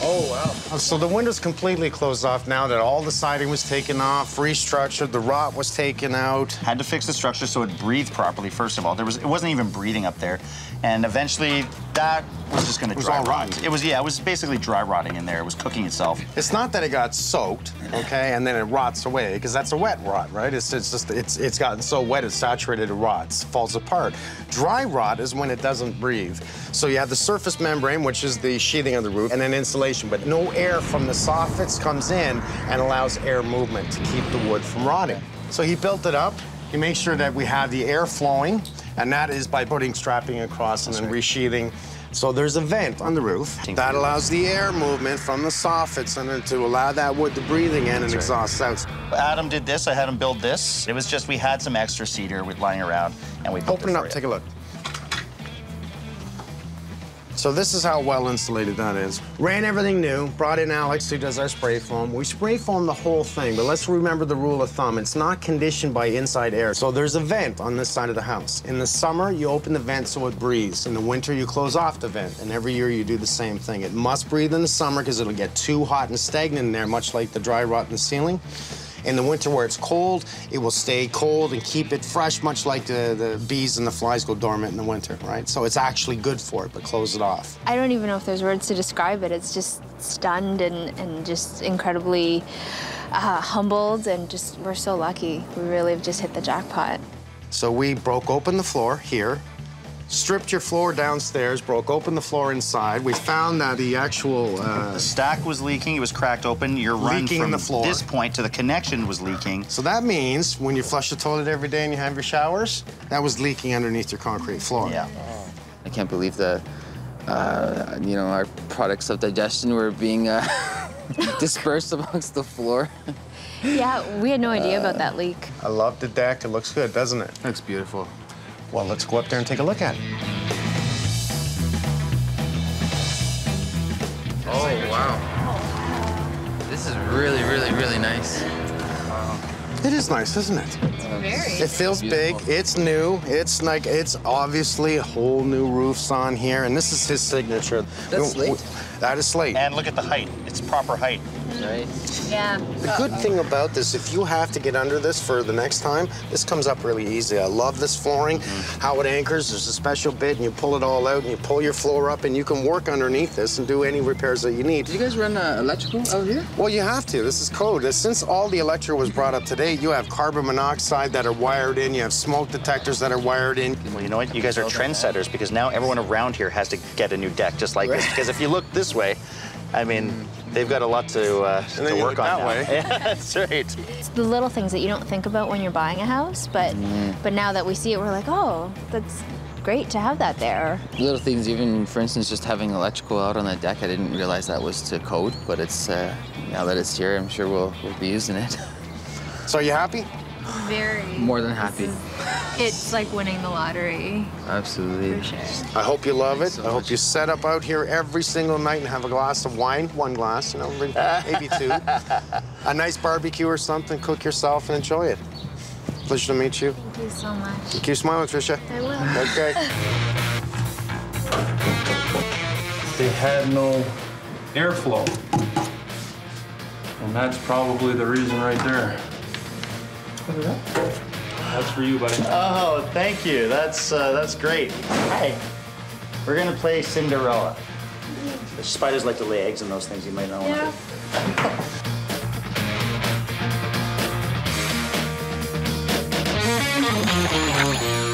Oh, wow. So the window's completely closed off now that all the siding was taken off, restructured, the rot was taken out. Had to fix the structure so it breathed properly, first of all. It wasn't even breathing up there. And eventually, that was just going to dry all rot. rotten. It was basically dry rotting in there. It was cooking itself. It's not that it got soaked, okay, and then it rots away, because that's a wet rot, right? It's gotten so wet it's saturated, it rots, falls apart. Dry rot is when it doesn't breathe. So you have the surface membrane, which is the sheathing of the roof, and then insulation, but no air from the soffits comes in and allows air movement to keep the wood from rotting. So he built it up. He makes sure that we have the air flowing, and that is by putting strapping across and then resheathing So there's a vent on the roof that allows the air movement from the soffits and to allow that wood to breathe in and exhaust out. Adam did this. I had him build this. It was just we had some extra cedar lying around, and we built Open it up. Take a look. So this is how well insulated that is. Ran everything new, brought in Alex, who does our spray foam. We spray foam the whole thing, but let's remember the rule of thumb. It's not conditioned by inside air. So there's a vent on this side of the house. In the summer, you open the vent so it breathes. In the winter, you close off the vent. And every year, you do the same thing. It must breathe in the summer because it'll get too hot and stagnant in there, much like the dry rot in the ceiling. In the winter where it's cold, it will stay cold and keep it fresh, much like the bees and the flies go dormant in the winter, right? So it's actually good for it, but close it off. I don't even know if there's words to describe it. It's just stunned and just incredibly humbled, and just, we're so lucky. We really have just hit the jackpot. So we broke open the floor here, stripped your floor downstairs, broke open the floor inside. We found that the actual the stack was leaking. It was cracked open. Your run leaking from in the floor. This point to the connection was leaking. So that means when you flush the toilet every day and you have your showers, that was leaking underneath your concrete floor. Yeah. I can't believe that, you know, our products of digestion were being dispersed amongst the floor. Yeah, we had no idea about that leak. I love the deck. It looks good, doesn't it? Looks beautiful. Well, let's go up there and take a look at it. Oh, wow. This is really, really, really nice. It is nice, isn't it? It's very. It feels big. It's new. It's like, it's obviously a whole new roofs on here, and this is his signature. That's slate? That is slate. And look at the height. It's proper height. Right. Yeah. The good thing about this, if you have to get under this for the next time, this comes up really easy. I love this flooring, how it anchors. There's a special bit, and you pull it all out, and you pull your floor up, and you can work underneath this and do any repairs that you need. Did you guys run electrical out here? Well, you have to. This is code. Since all the electrical was brought up to date, you have carbon monoxide that are wired in, you have smoke detectors that are wired in. Well, you know what? You guys are trendsetters, because now everyone around here has to get a new deck just like this. Because if you look this way, I mean, they've got a lot to work on that now. way. Yeah, that's right. It's the little things that you don't think about when you're buying a house, but now that we see it, we're like, oh, that's great to have that there. Little things, even, for instance, just having electrical out on the deck, I didn't realize that was to code, but it's, now that it's here, I'm sure we'll be using it. So are you happy? Very. More than happy. It's like winning the lottery. Absolutely. For sure. I hope you love it. I hope you set up out here every single night and have a glass of wine, one glass, you know, maybe two. A nice barbecue or something, cook yourself and enjoy it. Pleasure to meet you. Thank you so much. Keep smiling, Tricia. I will. Okay. They had no airflow. And that's probably the reason right there. That's for you, buddy. Oh, thank you. That's great. Hey, we're gonna play Cinderella. The spiders like to lay eggs and those things. You might not want to.